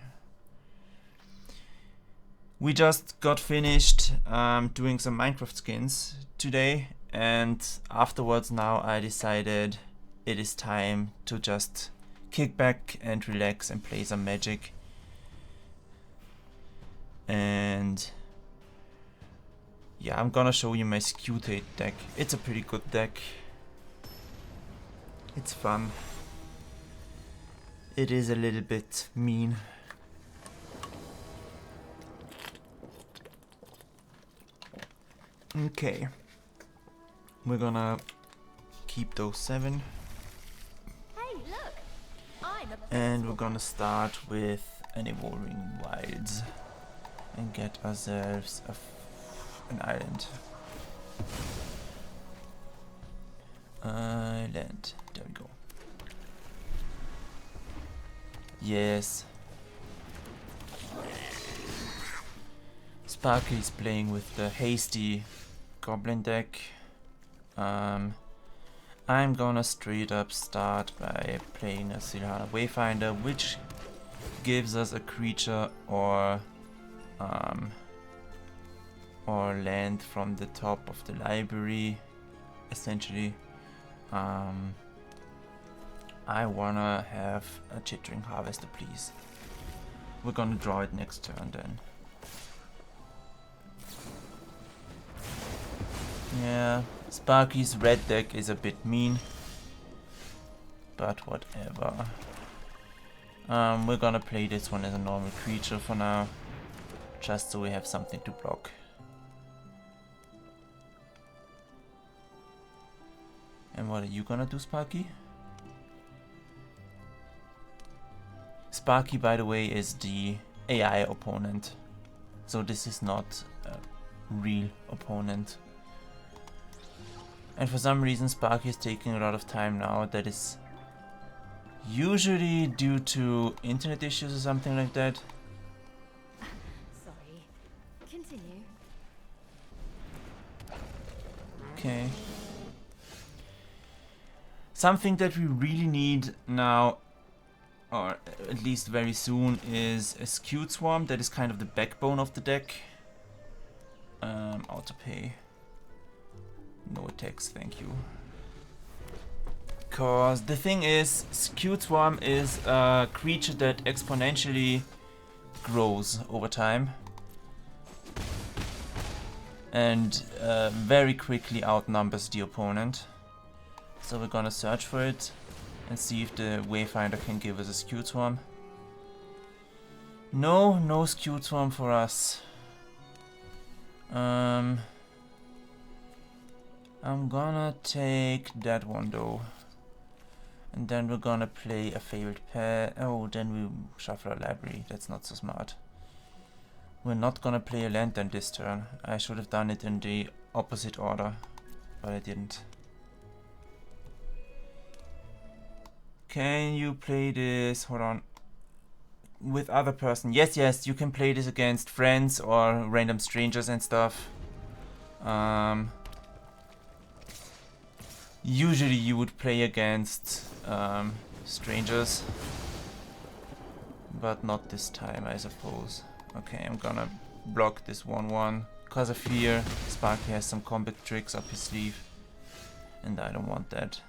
We just got finished doing some Minecraft skins today, and afterwards now I decided it is time to just kick back and relax and play some Magic. And yeah, I'm gonna show you my Scutate deck. It's a pretty good deck. It's fun. It is a little bit mean. Okay. We're gonna keep those 7. Hey, look. And we're gonna start with an Evolving Wilds and get ourselves an island. Island. There we go. Yes. Sparky is playing with the hasty goblin deck. I'm gonna straight up start by playing a Silhana Wayfinder, which gives us a creature or land from the top of the library, essentially. I wanna have a Chittering Harvester, please. We're gonna draw it next turn then. Yeah, Sparky's red deck is a bit mean, but whatever. We're gonna play this one as a normal creature for now, just so we have something to block. And what are you gonna do, Sparky? Sparky, by the way, is the AI opponent, so this is not a real opponent. And for some reason Sparky is taking a lot of time now. That is usually due to internet issues or something like that. Sorry. Continue. Okay. Something that we really need now, or at least very soon, is a Skewed Swarm. That is kind of the backbone of the deck. Autopay. No attacks, thank you. Cause the thing is, Skewed Swarm is a creature that exponentially grows over time. And very quickly outnumbers the opponent. So we're gonna search for it and see if the Wayfinder can give us a Skewed Swarm. No, no Skewed Swarm for us. I'm gonna take that one though. And then we're gonna play a favorite pair. Oh, then we shuffle our library. That's not so smart. We're not gonna play a lantern this turn. I should have done it in the opposite order, but I didn't. Can you play this? Hold on. With other person? Yes, yes, you can play this against friends or random strangers and stuff. Usually you would play against strangers, but not this time, I suppose. Okay, I'm gonna block this 1/1 because I fear Sparky has some combat tricks up his sleeve, and I don't want that.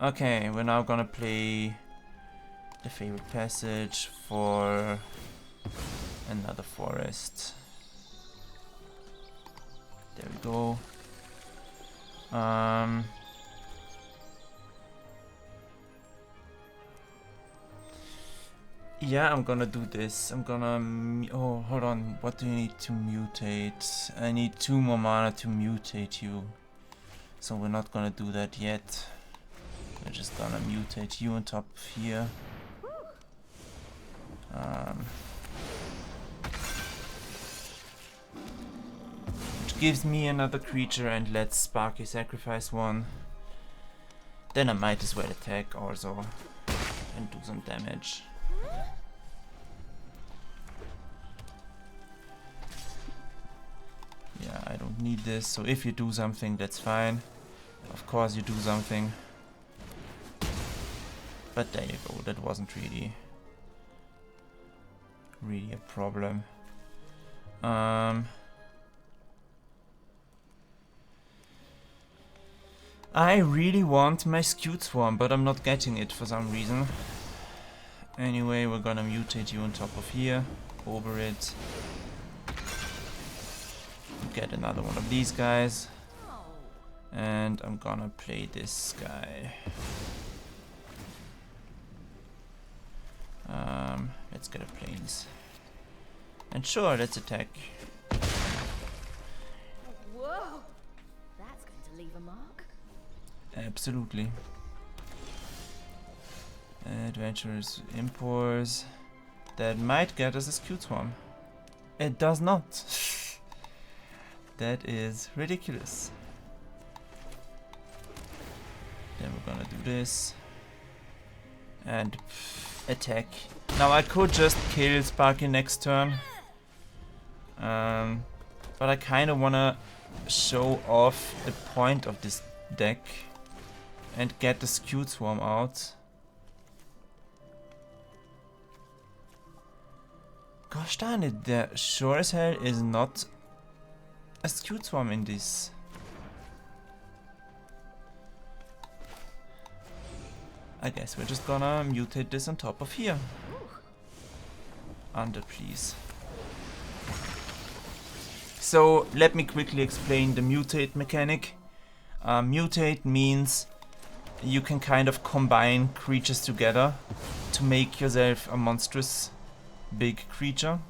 Okay, we're now gonna play the favorite passage for another forest. There we go. Yeah, I'm gonna do this. I'm gonna... oh, hold on. What do you need to mutate? I need 2 more mana to mutate you. So we're not gonna do that yet. We're just gonna mutate you on top here. Which gives me another creature and lets Sparky sacrifice one. Then I might as well attack also and do some damage. Yeah, I don't need this, so if you do something, that's fine. Of course you do something. But there you go, that wasn't really a problem. I really want my Skewed Swarm, but I'm not getting it for some reason. Anyway, we're gonna mutate you on top of here, over it. Get another one of these guys. And I'm gonna play this guy. Let's get a plains. And sure, let's attack. Whoa! That's going to leave a mark. Absolutely. Adventurous Impors. That might get us a Skewed Swarm. It does not. That is ridiculous. Then we're gonna do this. And attack. Now I could just kill Sparky next turn. But I kinda wanna show off the point of this deck and get the Skewed Swarm out. Gosh darn it, there sure as hell is not a Skewed Swarm in this. I guess we're just gonna mutate this on top of here. Under, please. So let me quickly explain the mutate mechanic. Mutate means you can kind of combine creatures together to make yourself a monstrous big creature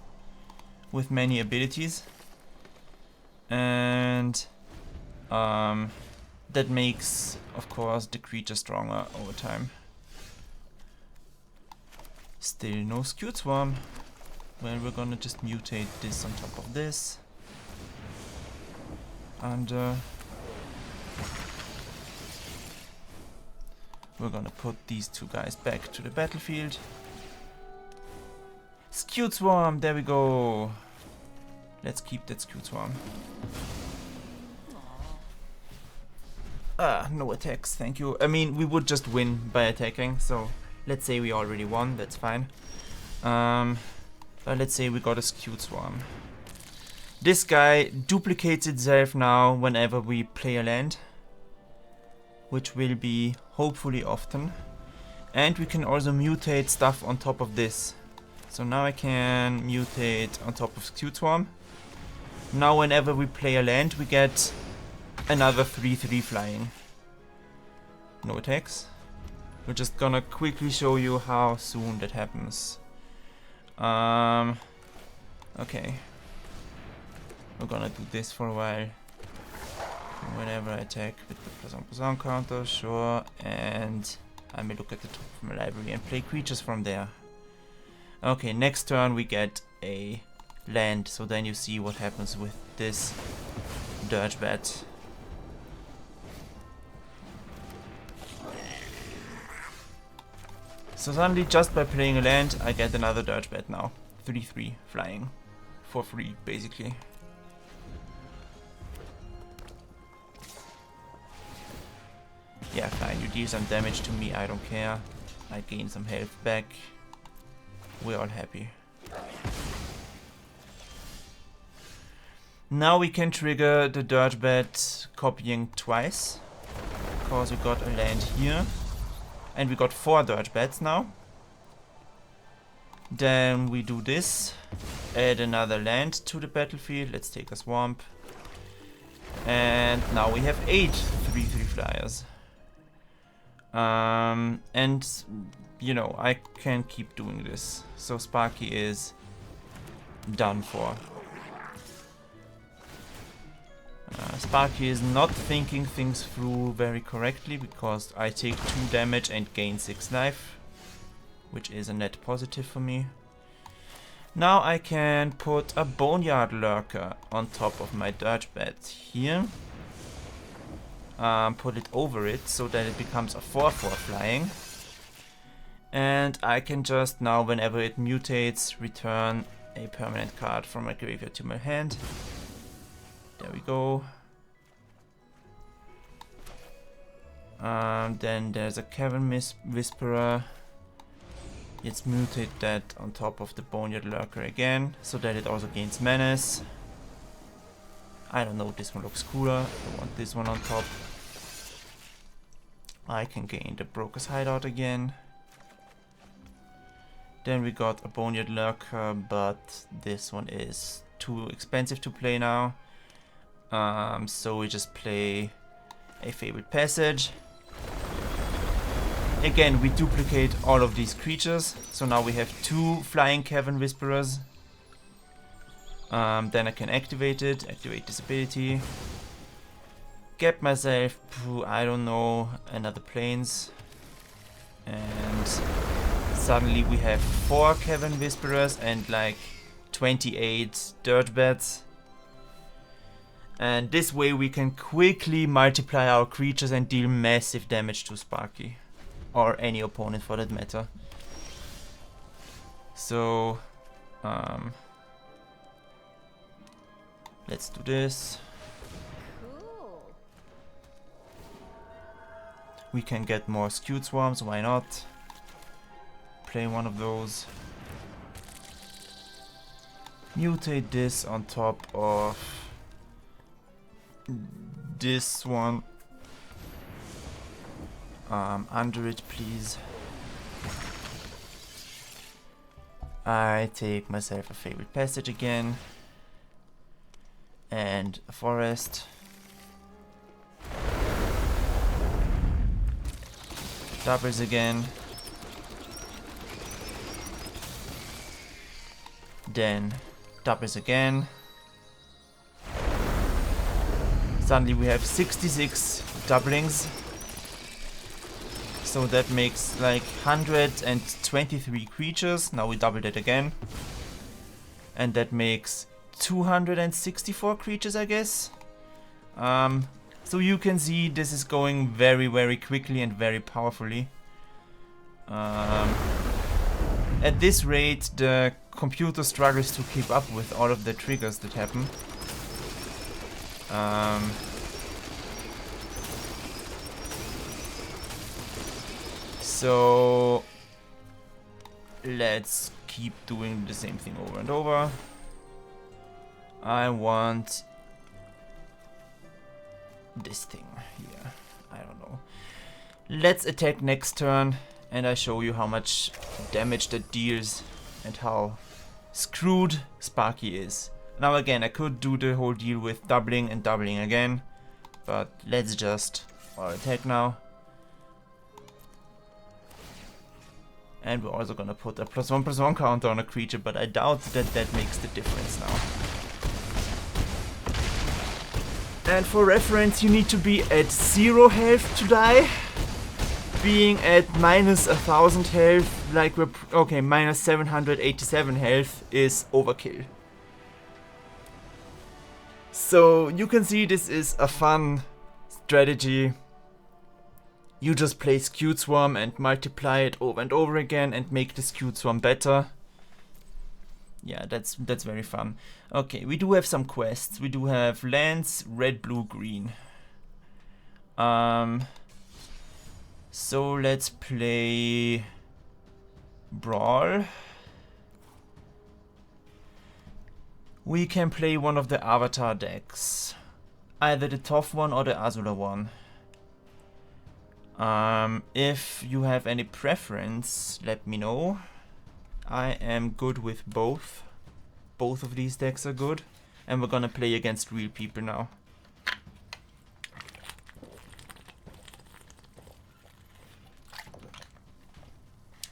with many abilities, and that makes, of course, the creature stronger over time. Still no Skewed Swarm. Well, we're gonna just mutate this on top of this. And we're gonna put these two guys back to the battlefield. Skewed Swarm, there we go. Let's keep that Skewed Swarm. No attacks, thank you. I mean, we would just win by attacking, so let's say we already won, that's fine. But let's say we got a Skewed Swarm. This guy duplicates itself now whenever we play a land, which will be hopefully often. And we can also mutate stuff on top of this. So now I can mutate on top of Skewed Swarm. Now whenever we play a land, we get another 3/3 flying. No attacks. We're just gonna quickly show you how soon that happens. Okay. We're gonna do this for a while. Whenever I attack with the +1/+1 counter, sure. And I may look at the top of my library and play creatures from there. Okay, next turn we get a land, so then you see what happens with this Dirge Bat. So suddenly, just by playing a land, I get another Dirge Bat now. 3/3 flying. For free, basically. Yeah, fine, you deal some damage to me, I don't care. I gain some health back. We're all happy. Now we can trigger the Dirge Bat copying twice. Because we got a land here. And we got 4 Dirge Bats now. Then we do this. Add another land to the battlefield. Let's take a Swamp. And now we have 8 3/3 flyers. And, you know, I can keep doing this. So Sparky is done for. Sparky is not thinking things through very correctly, because I take 2 damage and gain 6 life, which is a net positive for me. Now I can put a Boneyard Lurker on top of my Dirge Bat here. Put it over it so that it becomes a 4/4 flying. And I can just now, whenever it mutates, return a permanent card from my graveyard to my hand. There we go. Then there's a Cavern Whisperer. Let's mutate that on top of the Boneyard Lurker again, so that it also gains menace. I don't know, this one looks cooler. I want this one on top. I can gain the Broker's Hideout again. Then we got a Boneyard Lurker, but this one is too expensive to play now. So we just play a Fabled Passage. Again, we duplicate all of these creatures. So now we have 2 Flying Cavern Whisperers. Then I can activate it, activate this ability. Get myself, I don't know, another Plains. And suddenly we have 4 Cavern Whisperers and like 28 Dirge Bats. And this way we can quickly multiply our creatures and deal massive damage to Sparky. Or any opponent for that matter. So, let's do this. We can get more skewed swarms, why not? Play one of those. Mutate this on top of this one. Under it, please. I take myself a favorite passage again. And a forest. Doubles again. Then doubles again. Suddenly we have 66 doublings. So that makes like 123 creatures. Now we doubled it again. And that makes 264 creatures, I guess. So you can see this is going very, very quickly and very powerfully. At this rate, the computer struggles to keep up with all of the triggers that happen. So let's keep doing the same thing over and over. I want this thing here. I don't know. Let's attack next turn and I show you how much damage that deals and how screwed Sparky is. Now again, I could do the whole deal with doubling and doubling again, but let's just attack now. And we're also gonna put a +1/+1 counter on a creature, but I doubt that that makes the difference now. And for reference, you need to be at 0 health to die. Being at -1000 health, like we're okay, -787 health is overkill. So you can see this is a fun strategy. You just play Skewed Swarm and multiply it over and over again and make the Skewed Swarm better. Yeah, that's very fun. Okay, we do have some quests. We do have lands, red, blue, green. So let's play Brawl. We can play one of the Avatar decks. Either the Toph one or the Azula one. If you have any preference, let me know. I am good with both. Both of these decks are good. And we're gonna play against real people now.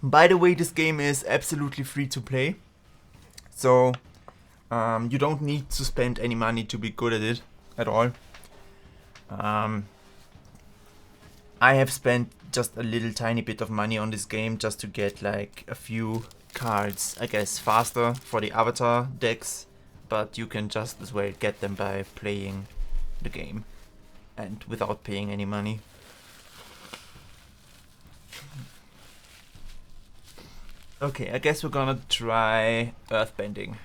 By the way, this game is absolutely free to play. So, you don't need to spend any money to be good at it at all. I have spent just a little tiny bit of money on this game just to get like a few cards, I guess, faster for the Avatar decks, but you can just as well get them by playing the game and without paying any money. Okay, I guess we're gonna try Earthbending.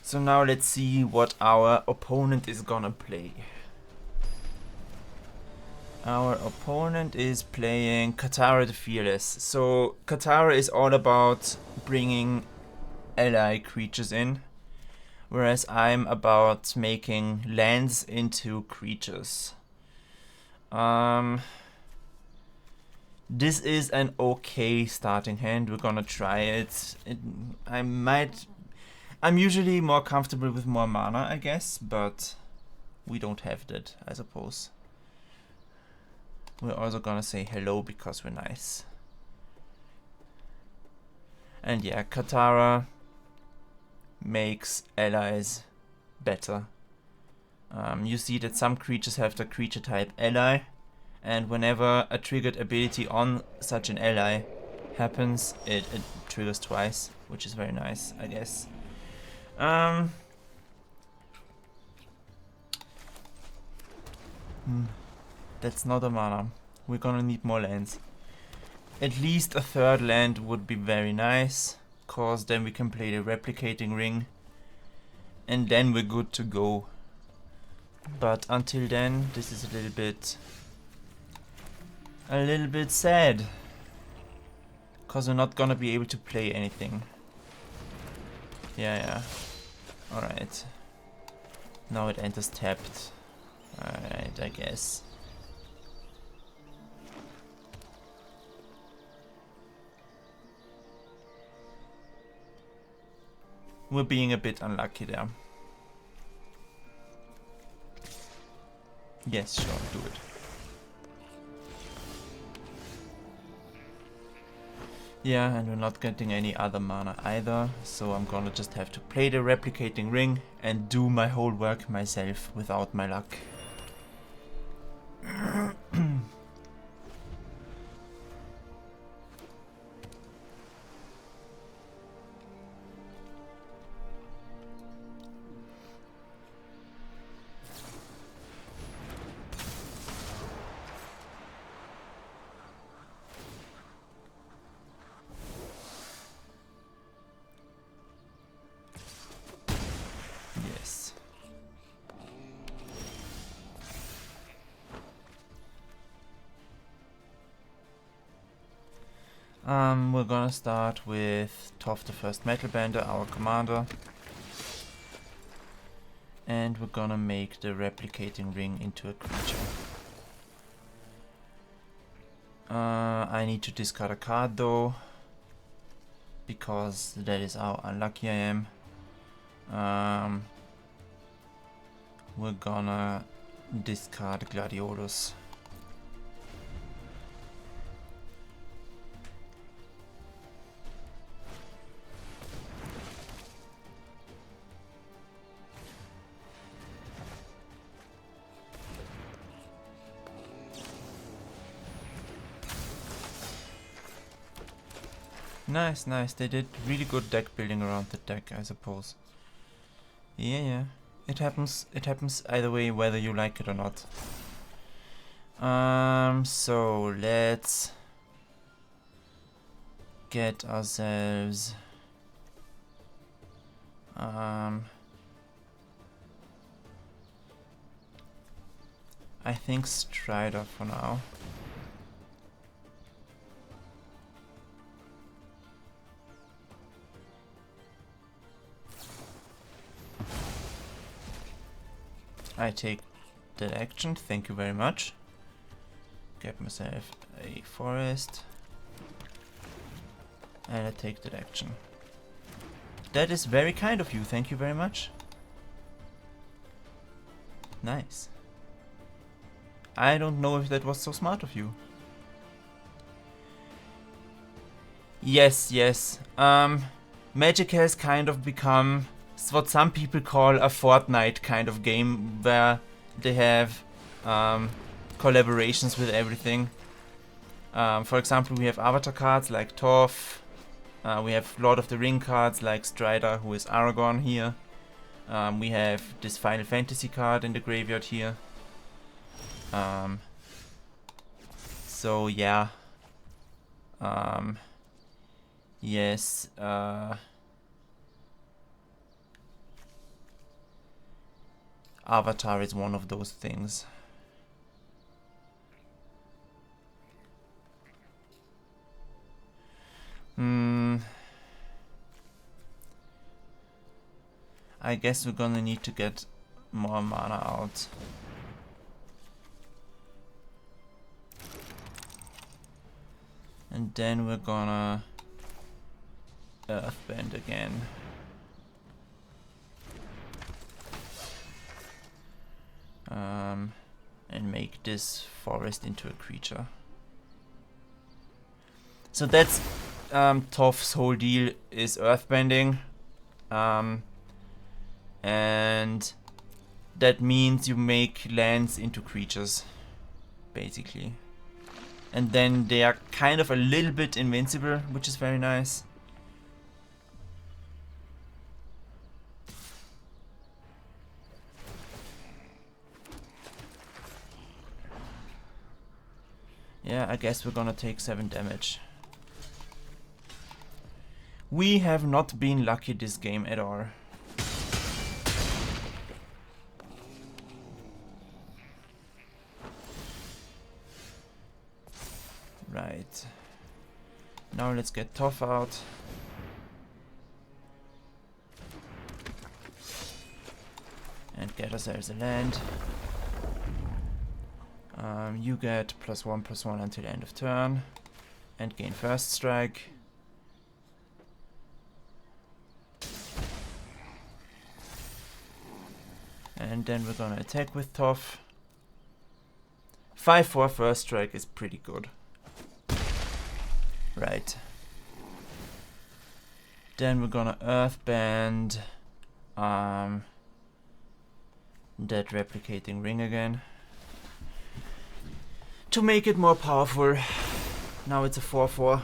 So now let's see what our opponent is gonna play. Our opponent is playing Katara the Fearless. So Katara is all about bringing ally creatures in, whereas I'm about making lands into creatures. This is an okay starting hand. We're gonna try it. I'm usually more comfortable with more mana, I guess, but we don't have that, I suppose. We're also gonna say hello because we're nice. And yeah, Katara makes allies better. You see that some creatures have the creature type ally, and whenever a triggered ability on such an ally happens, it triggers twice, which is very nice, I guess. That's not a mana. We're gonna need more lands. At least a 3rd land would be very nice, cause then we can play the Replicating Ring and then we're good to go. But until then, this is a little bit sad, cause we're not gonna be able to play anything. Yeah. Alright. Now it enters tapped. Alright, I guess. We're being a bit unlucky there. Yes, sure, do it. Yeah, and we're not getting any other mana either, so I'm gonna just have to play the replicating ring and do my whole work myself without my luck. Yes. We're gonna start with Toph the First Metal Bender, our commander. And we're gonna make the replicating ring into a creature. I need to discard a card though, because that is how unlucky I am. We're gonna discard Gladiolus. Nice, nice. They did really good deck building around the deck, I suppose. Yeah. It happens either way, whether you like it or not. So let's get ourselves I think Strider for now. I take that action, thank you very much. Get myself a forest. And I take that action. That is very kind of you, thank you very much. Nice. I don't know if that was so smart of you. Yes. Magic has kind of become what some people call a Fortnite kind of game, where they have collaborations with everything. For example, we have avatar cards like Toph. We have Lord of the Ring cards like Strider, who is Aragorn here. We have this Final Fantasy card in the graveyard here. So yeah. Yes. Avatar is one of those things. I guess we're gonna need to get more mana out. And then we're gonna Earthbend again. And make this forest into a creature. So that's Toph's whole deal, is earthbending. And that means you make lands into creatures, basically. And then they are kind of a little bit invincible, which is very nice. Yeah, I guess we're gonna take 7 damage. We have not been lucky this game at all. Right. Now let's get Toff out. And get ourselves a land. You get +1/+1 until end of turn. And gain first strike. And then we're gonna attack with Toff. 5/4 first strike is pretty good. Right. Then we're gonna Earthband that replicating ring again. To make it more powerful. Now it's a 4/4.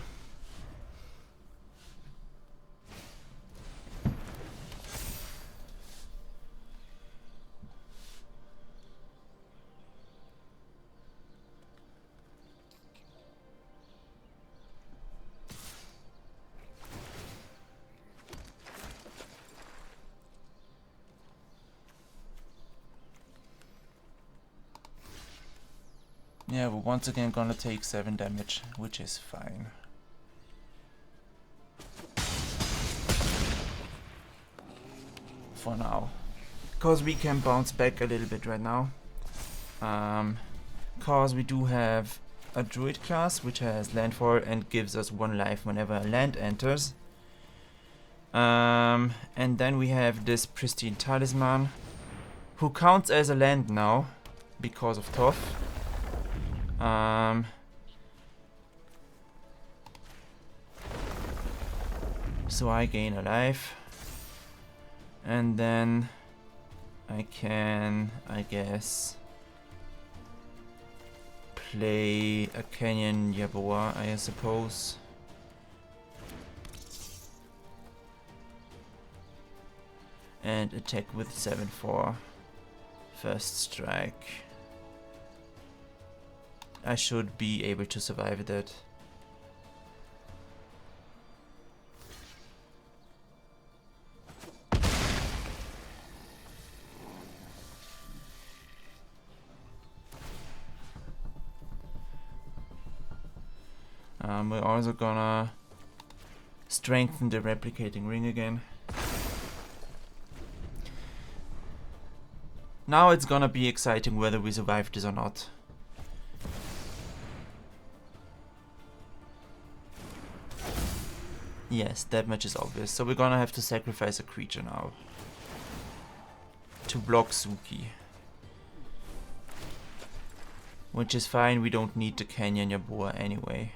Yeah, we're once again gonna take 7 damage, which is fine. For now. Cause we can bounce back a little bit right now. Cause we do have a druid class which has landfall and gives us 1 life whenever a land enters. And then we have this pristine talisman who counts as a land now because of Toff. So I gain a life. And then I can, I guess, play a Canyon Yaboa, I suppose. And attack with 7/4. First strike. I should be able to survive that. We're also gonna strengthen the replicating ring again. Now it's gonna be exciting whether we survive this or not. Yes, that much is obvious. So we're gonna have to sacrifice a creature now. To block Suki. Which is fine, we don't need the Canyon Yaboa anyway.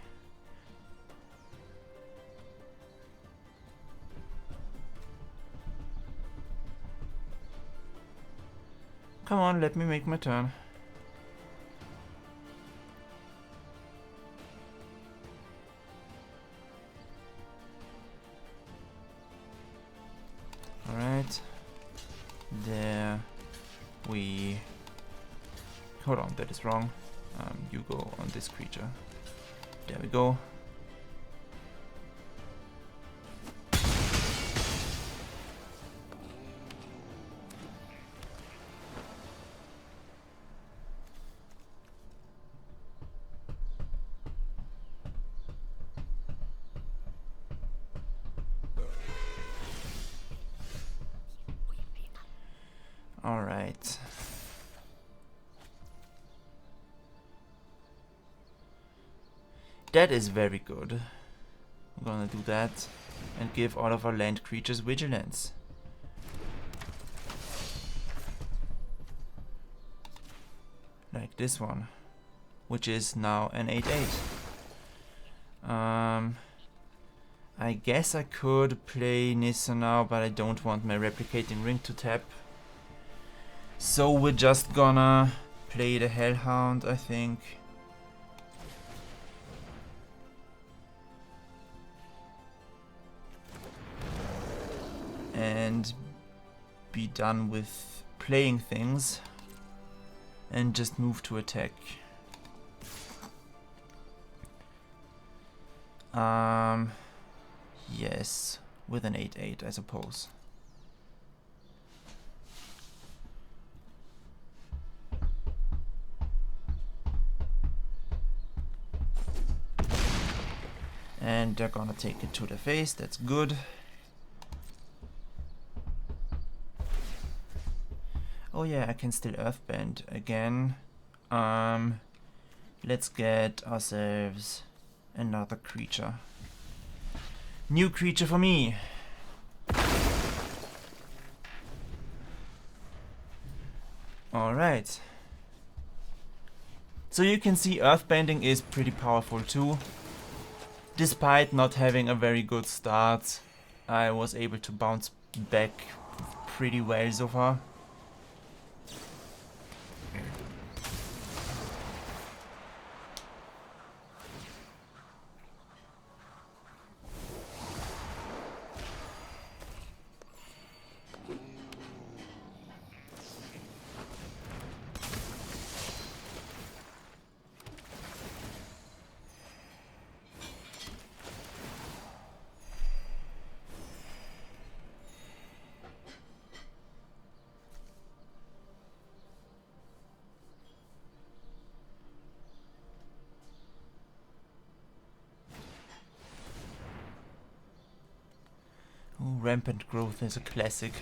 Come on, let me make my turn. Alright. There we... Hold on, that is wrong. You go on this creature. There we go. Alright. That is very good. I'm gonna do that and give all of our land creatures vigilance. Like this one, which is now an 8/8. I guess I could play Nissa now, but I don't want my replicating ring to tap. So we're just gonna play the Hellhound, I think. And be done with playing things. And just move to attack. Yes, with an 8/8, I suppose. And they're gonna take it to the face, that's good. Oh yeah, I can still earthbend again. Let's get ourselves another creature. New creature for me. Alright. So you can see earthbending is pretty powerful too. Despite not having a very good start, I was able to bounce back pretty well so far. Ooh, rampant growth is a classic.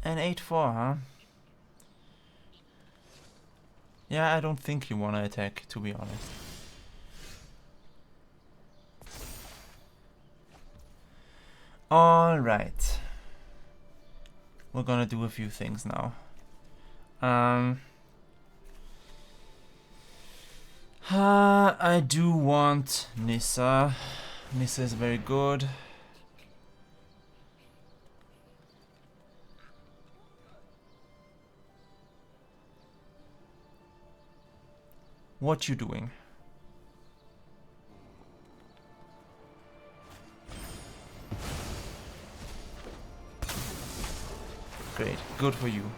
An 8-4, huh? Yeah, I don't think you wanna attack, to be honest. Alright. We're gonna do a few things now. I do want Nissa. Nissa is very good. What you doing? Great, good for you.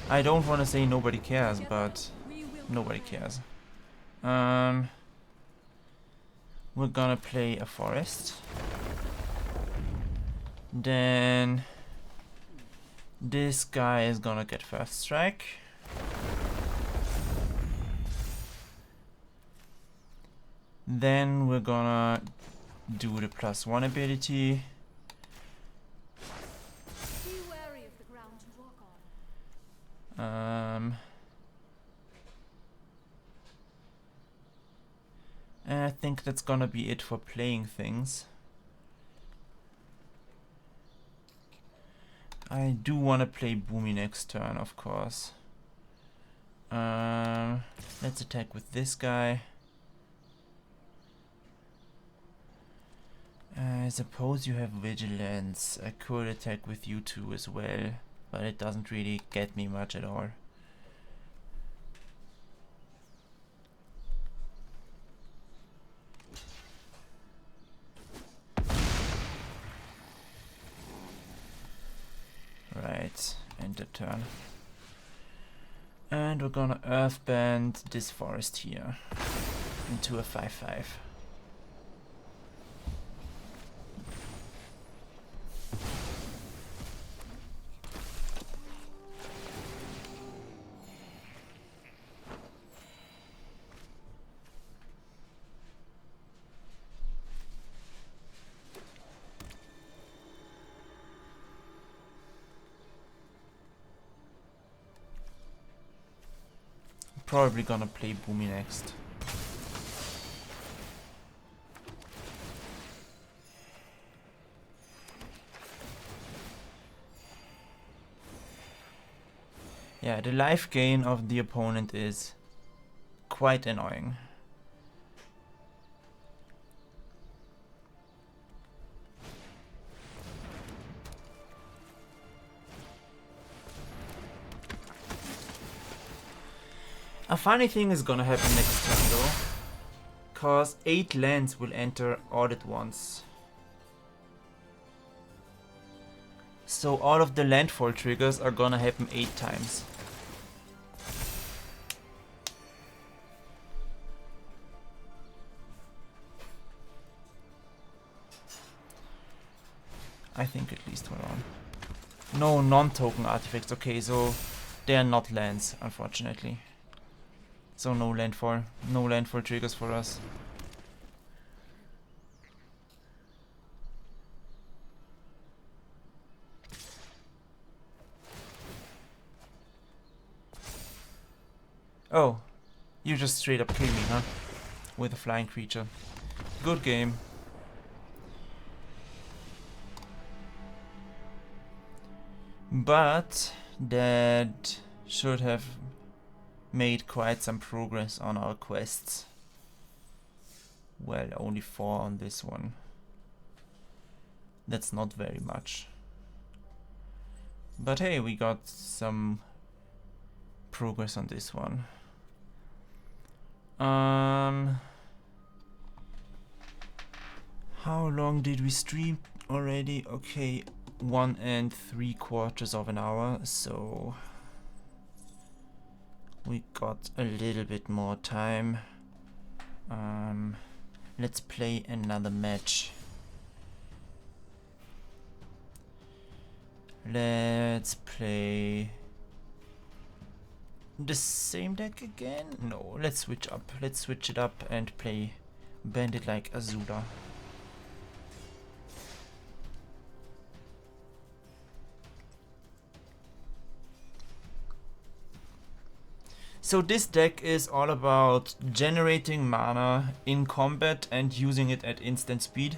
I don't want to say nobody cares, but nobody cares. We're gonna play a forest. Then this guy is gonna get first strike. Then we're gonna do the +1 ability. Be wary of the ground you walk on. And I think that's gonna be it for playing things. I do want to play Boomy next turn, of course. Let's attack with this guy. I suppose you have Vigilance. I could attack with you two as well, but it doesn't really get me much at all. Right, end the turn. And we're gonna earthbend this forest here into a 5/5. Probably gonna play Boomy next. Yeah, the life gain of the opponent is quite annoying. A funny thing is gonna happen next turn though, cause 8 lands will enter all at once. So all of the landfall triggers are gonna happen 8 times. I think at least, hold on. No non-token artifacts, okay, so they are not lands, unfortunately. So no landfall triggers for us. Oh, you just straight up kill me, huh? With a flying creature. Good game. But that should have made quite some progress on our quests. Well, only 4 on this one. That's not very much. But hey, we got some progress on this one. How long did we stream already? Okay, 1 3/4 of an hour, so we got a little bit more time. Let's play another match. Let's play the same deck again? No, let's switch up. Let's switch it up and play Bandit like Azula. So this deck is all about generating mana in combat and using it at instant speed.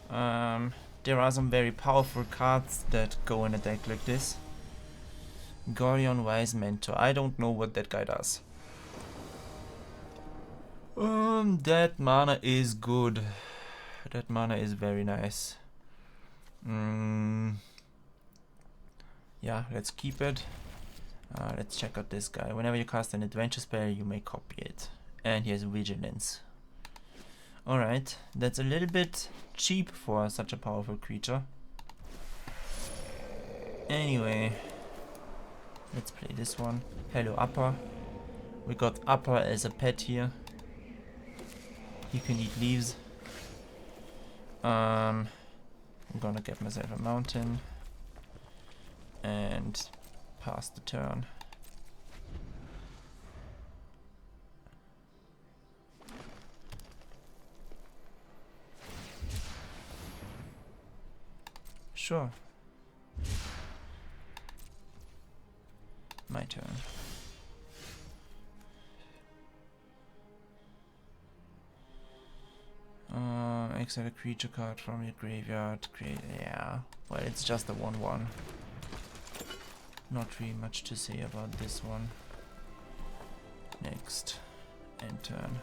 There are some very powerful cards that go in a deck like this. Gorion Wise Mentor. I don't know what that guy does. That mana is good. That mana is very nice. Yeah, let's keep it. Let's check out this guy. Whenever you cast an adventure spell, you may copy it. And he has Vigilance. Alright, that's a little bit cheap for such a powerful creature. Anyway, let's play this one. Hello Upper. We got Upper as a pet here. He can eat leaves. I'm gonna get myself a mountain. And pass the turn. Sure. My turn. Exile a creature card from your graveyard. Yeah, well, it's just a 1/1. Not really much to say about this one. Next. End turn.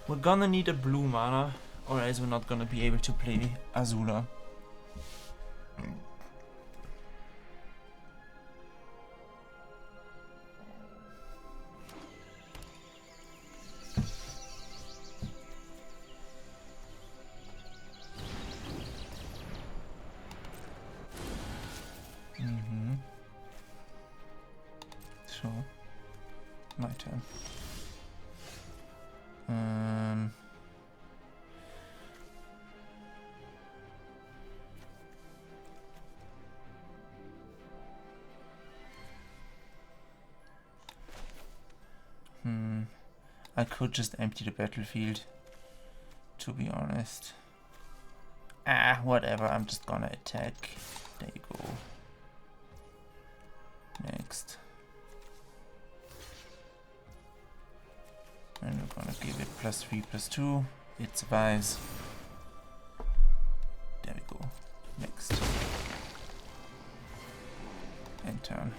We're gonna need a blue mana, or else we're not gonna be able to play Azula. So, my turn. I could just empty the battlefield, to be honest. Whatever, I'm just gonna attack. There you go. Next. And we're gonna give it +3/+2. It survives. There we go. Next. End turn.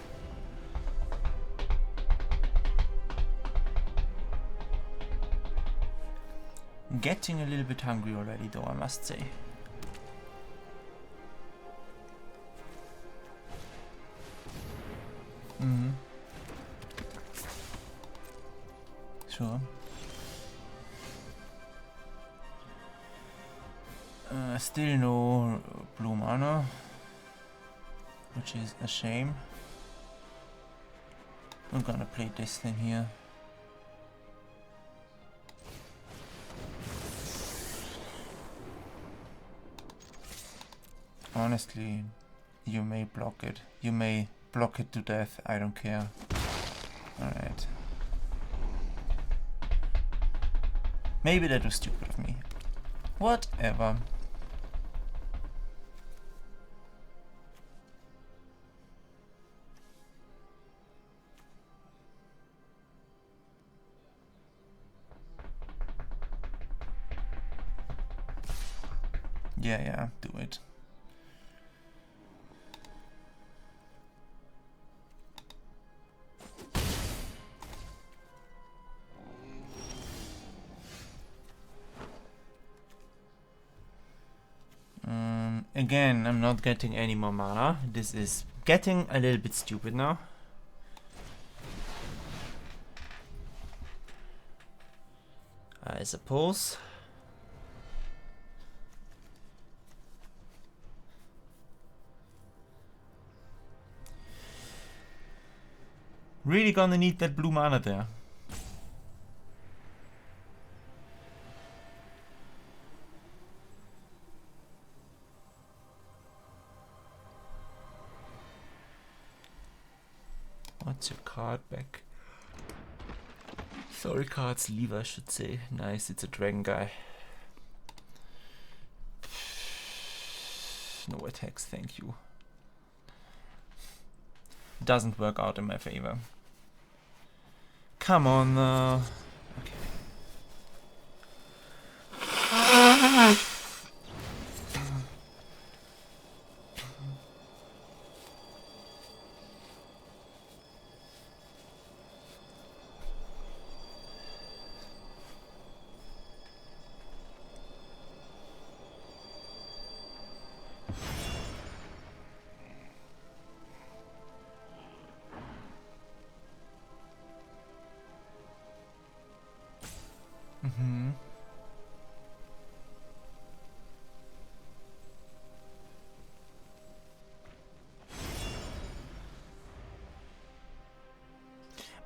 Getting a little bit hungry already though, I must say. Sure. Still no blue mana, which is a shame. I'm gonna play this thing here. Honestly, you may block it. You may block it to death. I don't care. Alright. Maybe that was stupid of me. Whatever. Yeah, do it. Again, I'm not getting any more mana. This is getting a little bit stupid now. I suppose. Really gonna need that blue mana there. What's your card back? Sorry, cards leave, I should say. Nice, it's a dragon guy. No attacks, thank you. Doesn't work out in my favor. Come on now. Okay.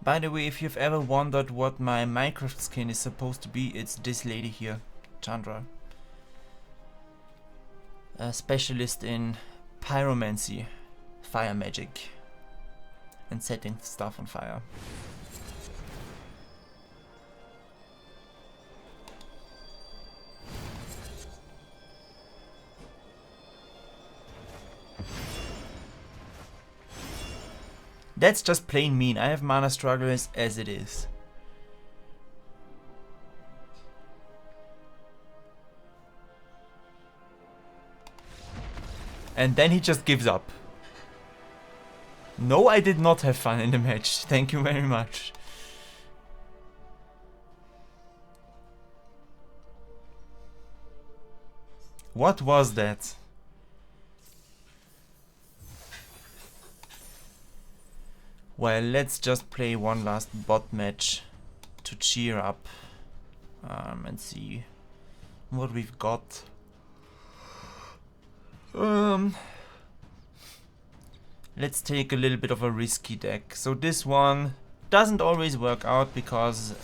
By the way, if you've ever wondered what my Minecraft skin is supposed to be, it's this lady here, Chandra. A specialist in pyromancy, fire magic, and setting stuff on fire. That's just plain mean. I have mana struggles as it is. And then he just gives up. No, I did not have fun in the match. Thank you very much. What was that? Well, let's just play one last bot match to cheer up and see what we've got. Let's take a little bit of a risky deck. So this one doesn't always work out because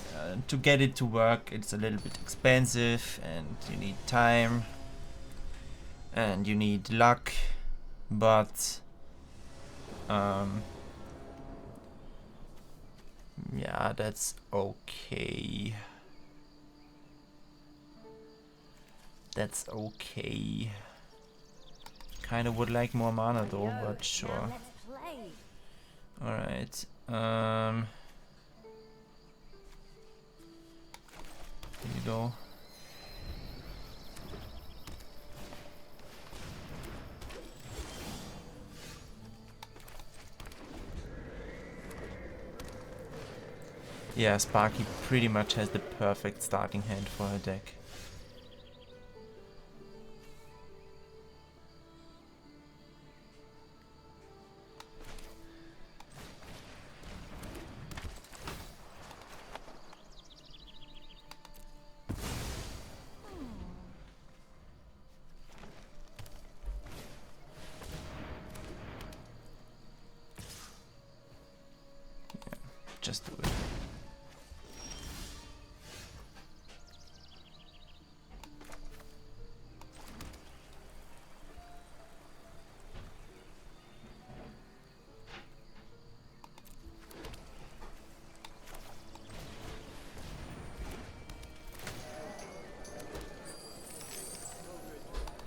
to get it to work it's a little bit expensive and you need time and you need luck, but yeah, that's okay. That's okay. Kinda would like more mana though, but sure. Alright. Here you go. Yeah, Sparky pretty much has the perfect starting hand for her deck. Yeah, just do it.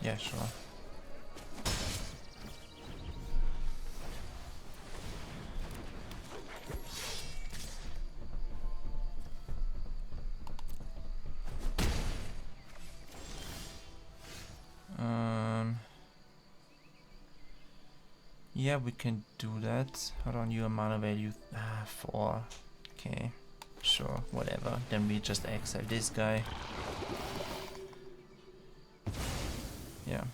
Yeah, sure. Yeah, we can do that. Hold on, your mana value 4. Okay, sure, whatever. Then we just exile this guy. Yeah.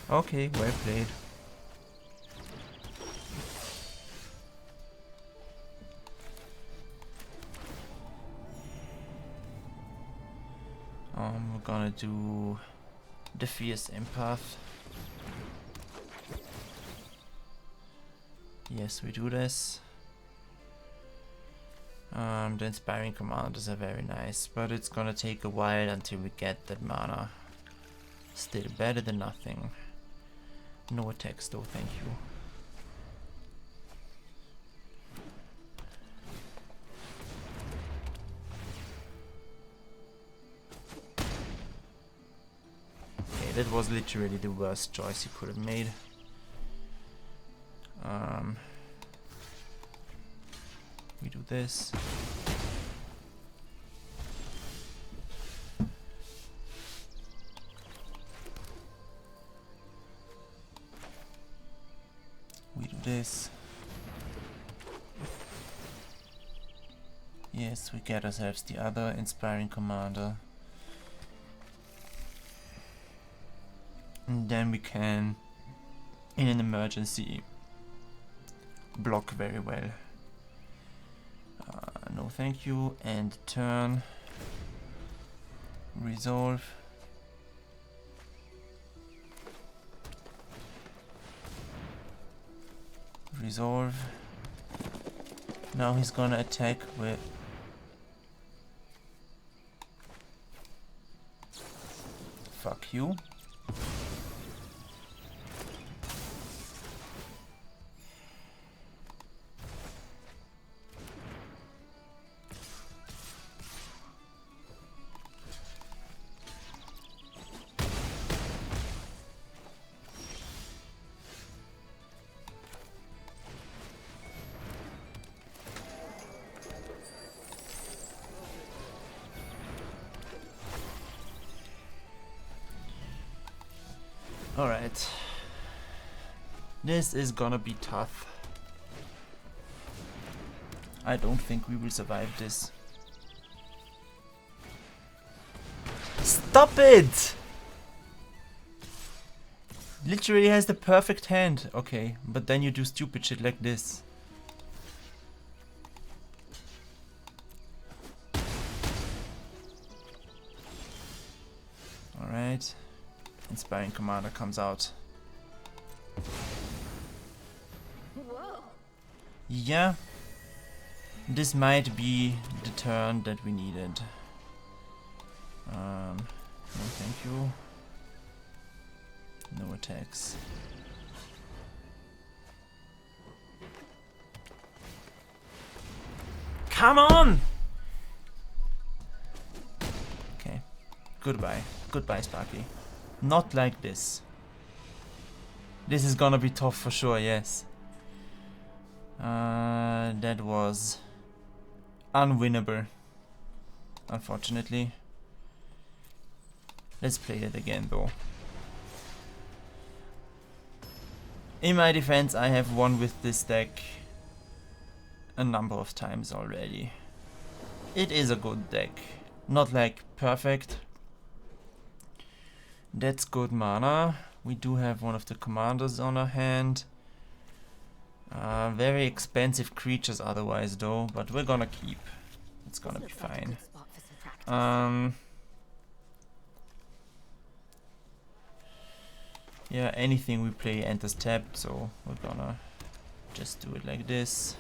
Okay, well played. We're gonna do the Fierce Empath. Yes, we do this. The Inspiring Commanders are very nice, but it's gonna take a while until we get that mana. Still better than nothing. No attacks though, thank you. Okay, that was literally the worst choice he could have made. We do this. We do this. Yes, we get ourselves the other Inspiring Commander. And then we can, in an emergency, block very well. No thank you, and turn. Resolve. Resolve. Now he's gonna attack with... Fuck you. Alright. This is gonna be tough. I don't think we will survive this. Stop it! Literally has the perfect hand. Okay, but then you do stupid shit like this. Alright. Inspiring Commander comes out. Whoa. Yeah. This might be the turn that we needed. No thank you. No attacks. Come on! Okay. Goodbye. Goodbye, Sparky. Not like this. This is gonna be tough for sure, yes. That was unwinnable, unfortunately. Let's play that again though. In my defense, I have won with this deck a number of times already. It is a good deck. Not like perfect. That's good mana. We do have one of the commanders on our hand. Very expensive creatures otherwise though, but we're gonna keep. It's gonna be fine. Yeah, anything we play enters tapped, so we're gonna just do it like this.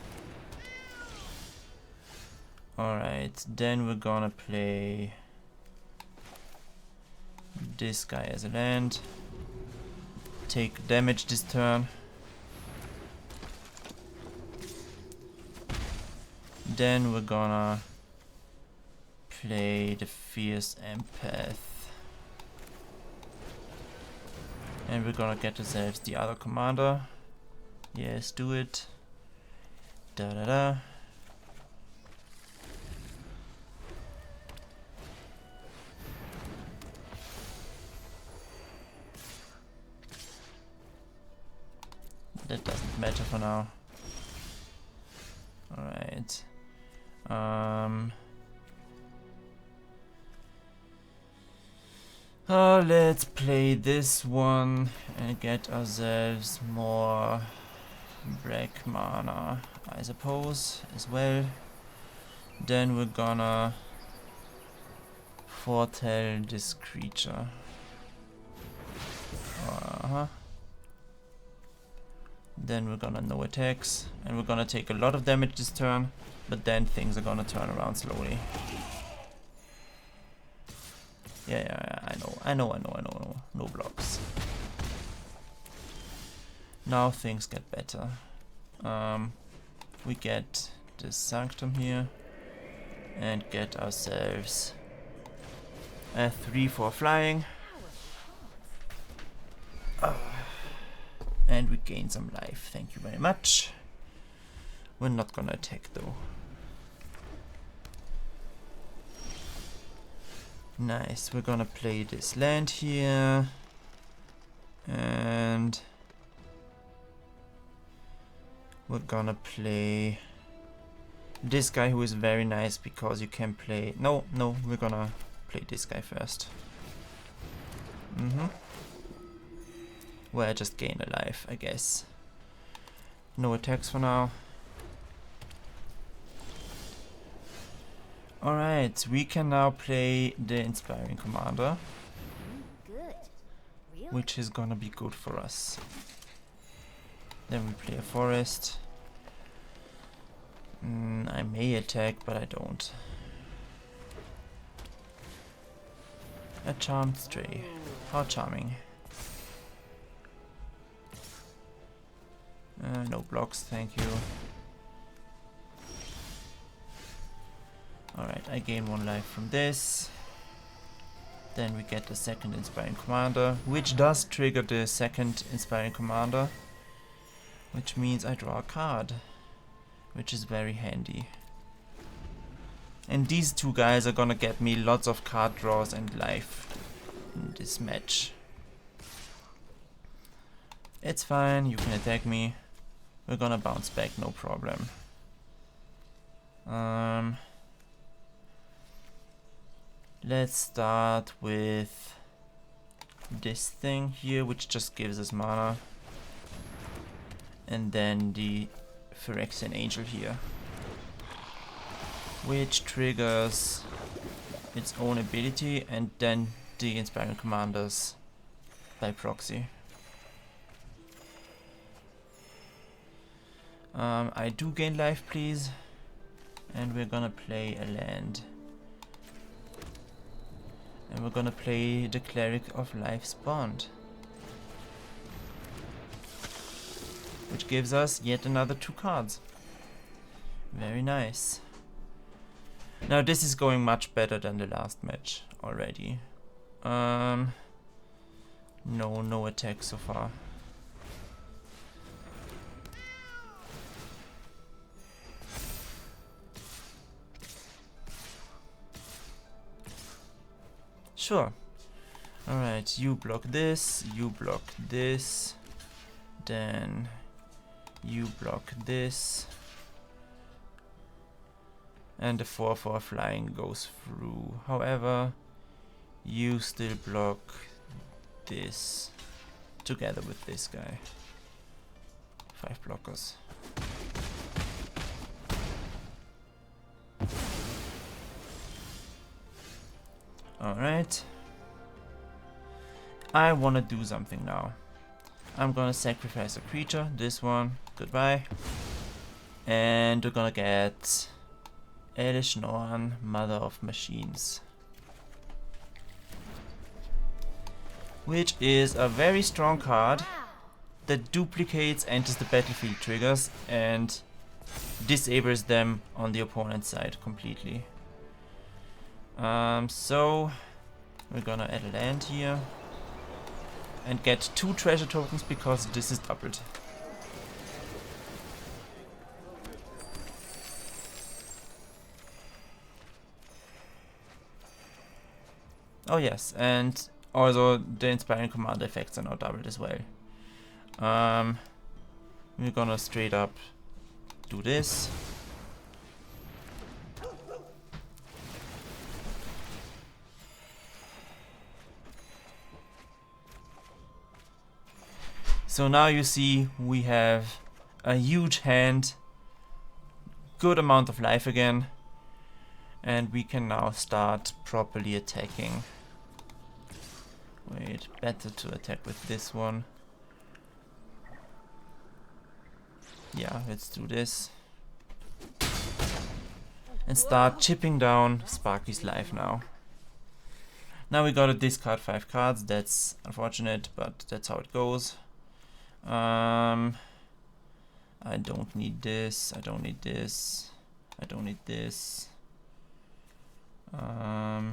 Alright, then we're gonna play this guy as a land. Take damage this turn. Then we're gonna play the Fierce Empath. And we're gonna get ourselves the other commander. Yes, do it. Da da da. That doesn't matter for now. Alright. Let's play this one and get ourselves more black mana, I suppose, as well. Then we're gonna foretell this creature. Then we're gonna no attacks, and we're gonna take a lot of damage this turn, but then things are gonna turn around slowly. Yeah, I know. No blocks. Now things get better. We get the Sanctum here, and get ourselves a 3/4 flying. And we gain some life, thank you very much. We're not gonna attack though. Nice, we're gonna play this land here. And we're gonna play this guy, who is very nice because you can play... No, we're gonna play this guy first. Where I just gain a life, I guess. No attacks for now. Alright, we can now play the Inspiring Commander. Good. Really? Which is gonna be good for us. Then we play a forest. I may attack, but I don't. A Charmed Stray. How charming. No blocks, thank you. Alright, I gain 1 life from this. Then we get the second Inspiring Commander, which does trigger the second Inspiring Commander. Which means I draw a card, which is very handy. And these two guys are gonna get me lots of card draws and life in this match. It's fine, you can attack me. We're gonna bounce back, no problem. Let's start with this thing here, which just gives us mana. And then the Phyrexian Angel here, which triggers its own ability and then the Inspiring Commanders by proxy. I do gain life, please. And we're gonna play a land. And we're gonna play the Cleric of Life's Bond, which gives us yet another 2 cards. Very nice. Now this is going much better than the last match already. No attack so far. Sure. Alright, you block this, then you block this, and the 4/4 flying goes through. However, you still block this together with this guy. 5 blockers. Alright. I wanna do something now. I'm gonna sacrifice a creature, this one, goodbye. And we're gonna get Elish Nohan, Mother of Machines. Which is a very strong card that duplicates enters the battlefield triggers and disables them on the opponent's side completely. So we're gonna add a land here and get 2 treasure tokens because this is doubled. Oh yes, and also the inspiring command effects are now doubled as well. We're gonna straight up do this. So now you see we have a huge hand, good amount of life again, and we can now start properly attacking. Wait, better to attack with this one. Yeah, let's do this. And start chipping down Sparky's life now. Now we gotta discard 5 cards, that's unfortunate, but that's how it goes. I don't need this, I don't need this, I don't need this. I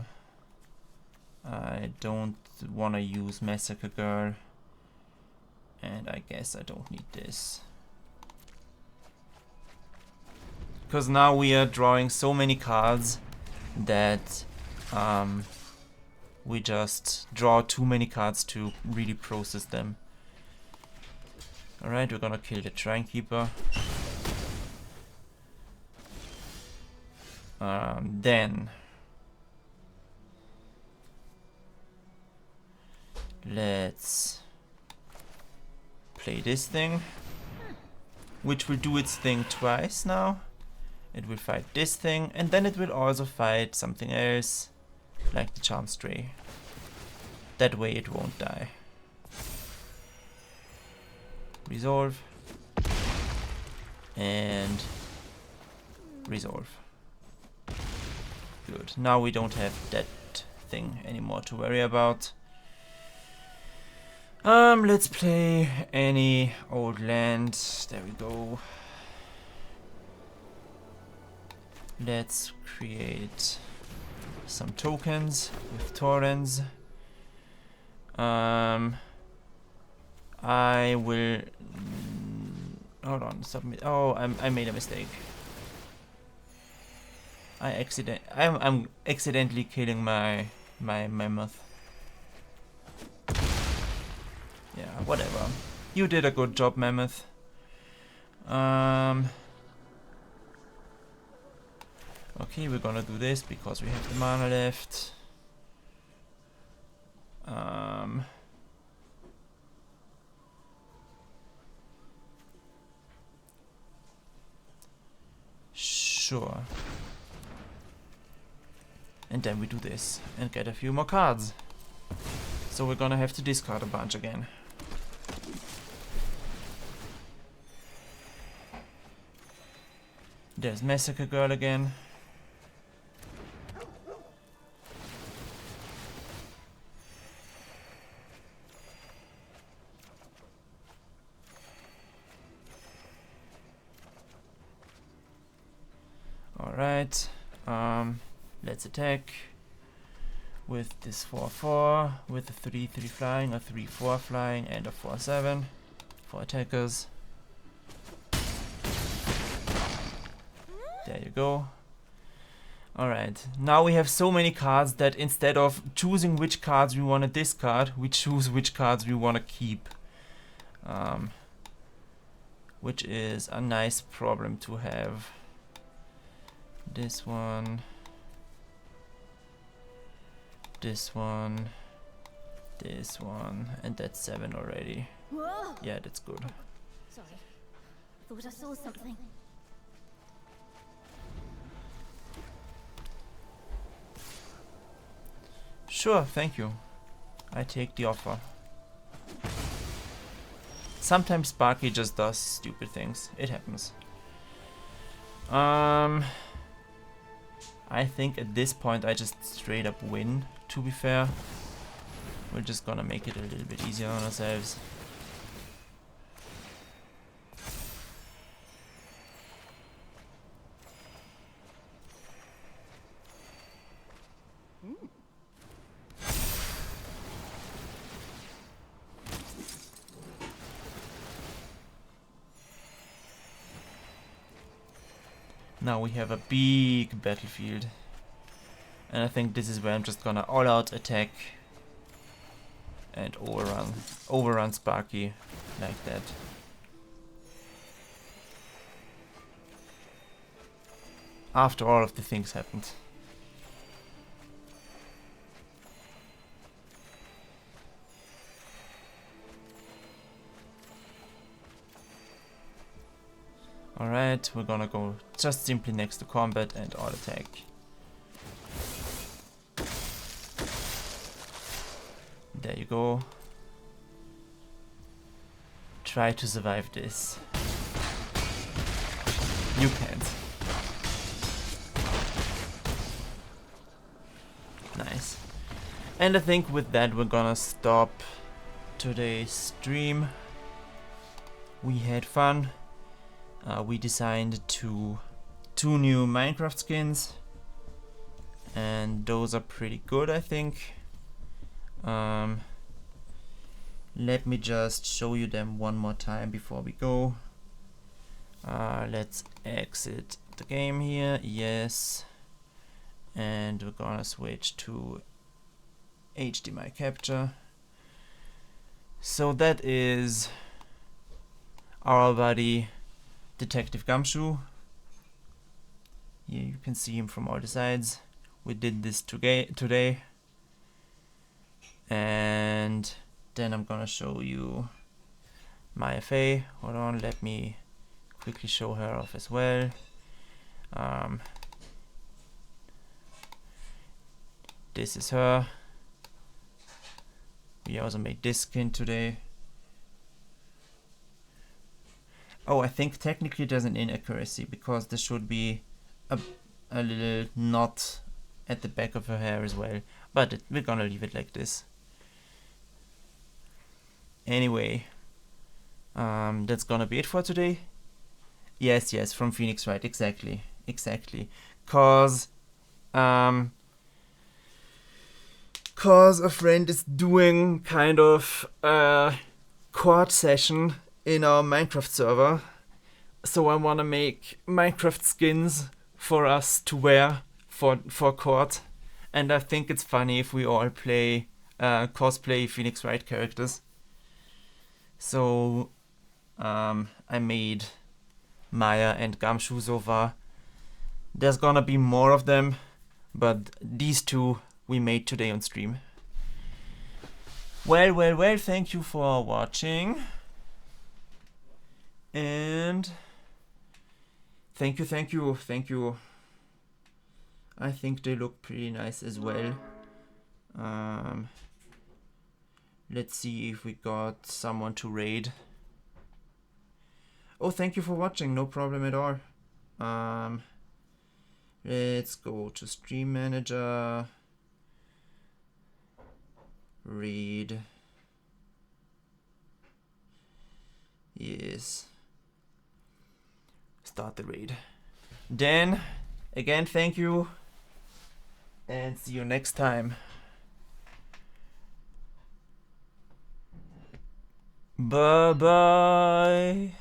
don't wanna use Massacre Girl. And I guess I don't need this. Because now we are drawing so many cards that we just draw too many cards to really process them. Alright, we're gonna kill the Shrine Keeper. Then let's play this thing, which will do its thing twice now. It will fight this thing, and then it will also fight something else, like the Charm Stray. That way it won't die. Resolve. And resolve. Good. Now we don't have that thing anymore to worry about. Let's play any old land. There we go. Let's create some tokens with torrents. I will hold on, submit. Oh, I made a mistake. I'm accidentally killing my mammoth. Yeah, whatever. You did a good job, mammoth. Okay, we're gonna do this because we have the mana left. Sure. And then we do this and get a few more cards. So we're gonna have to discard a bunch again. There's Massacre Girl again. Alright, let's attack with this 4/4, with a 3/3 flying, a 3/4 flying, and a 4/7 for attackers. There you go. Alright, now we have so many cards that instead of choosing which cards we want to discard, we choose which cards we want to keep. Which is a nice problem to have. This one, this one, this one, and that's 7 already. Whoa! Yeah, that's good. Sorry. Thought I saw something. Sure, thank you. I take the offer. Sometimes Sparky just does stupid things. It happens. I think at this point I just straight up win, to be fair. We're just gonna make it a little bit easier on ourselves. Now we have a big battlefield. And I think this is where I'm just gonna all out attack and overrun Sparky like that. After all of the things happened. Alright, we're gonna go just simply next to combat and all attack. There you go. Try to survive this. You can't. Nice. And I think with that we're gonna stop today's stream. We had fun. We designed two new Minecraft skins, and those are pretty good, I think. Let me just show you them one more time before we go. Let's exit the game here, yes, and we're gonna switch to HDMI capture. So that is our buddy Detective Gumshoe. Here you can see him from all the sides. We did this today. And then I'm gonna show you my Fey. Hold on, let me quickly show her off as well. This is her. We also made this skin today. Oh, I think technically there's an inaccuracy because there should be a little knot at the back of her hair as well. But we're gonna leave it like this. Anyway, that's gonna be it for today. Yes, from Phoenix Wright, exactly. Cause a friend is doing kind of a quad session in our Minecraft server, so I wanna make Minecraft skins for us to wear for quad, and I think it's funny if we all play cosplay Phoenix Wright characters. So I made Maya and Gumshoe so far. There's gonna be more of them, but these two we made today on stream. Well, thank you for watching. And thank you. I think they look pretty nice as well. Let's see if we got someone to raid. Oh, thank you for watching, no problem at all. Let's go to Stream Manager. Raid. Yes. Start the raid. Dan, again, thank you. And see you next time. Bye-bye.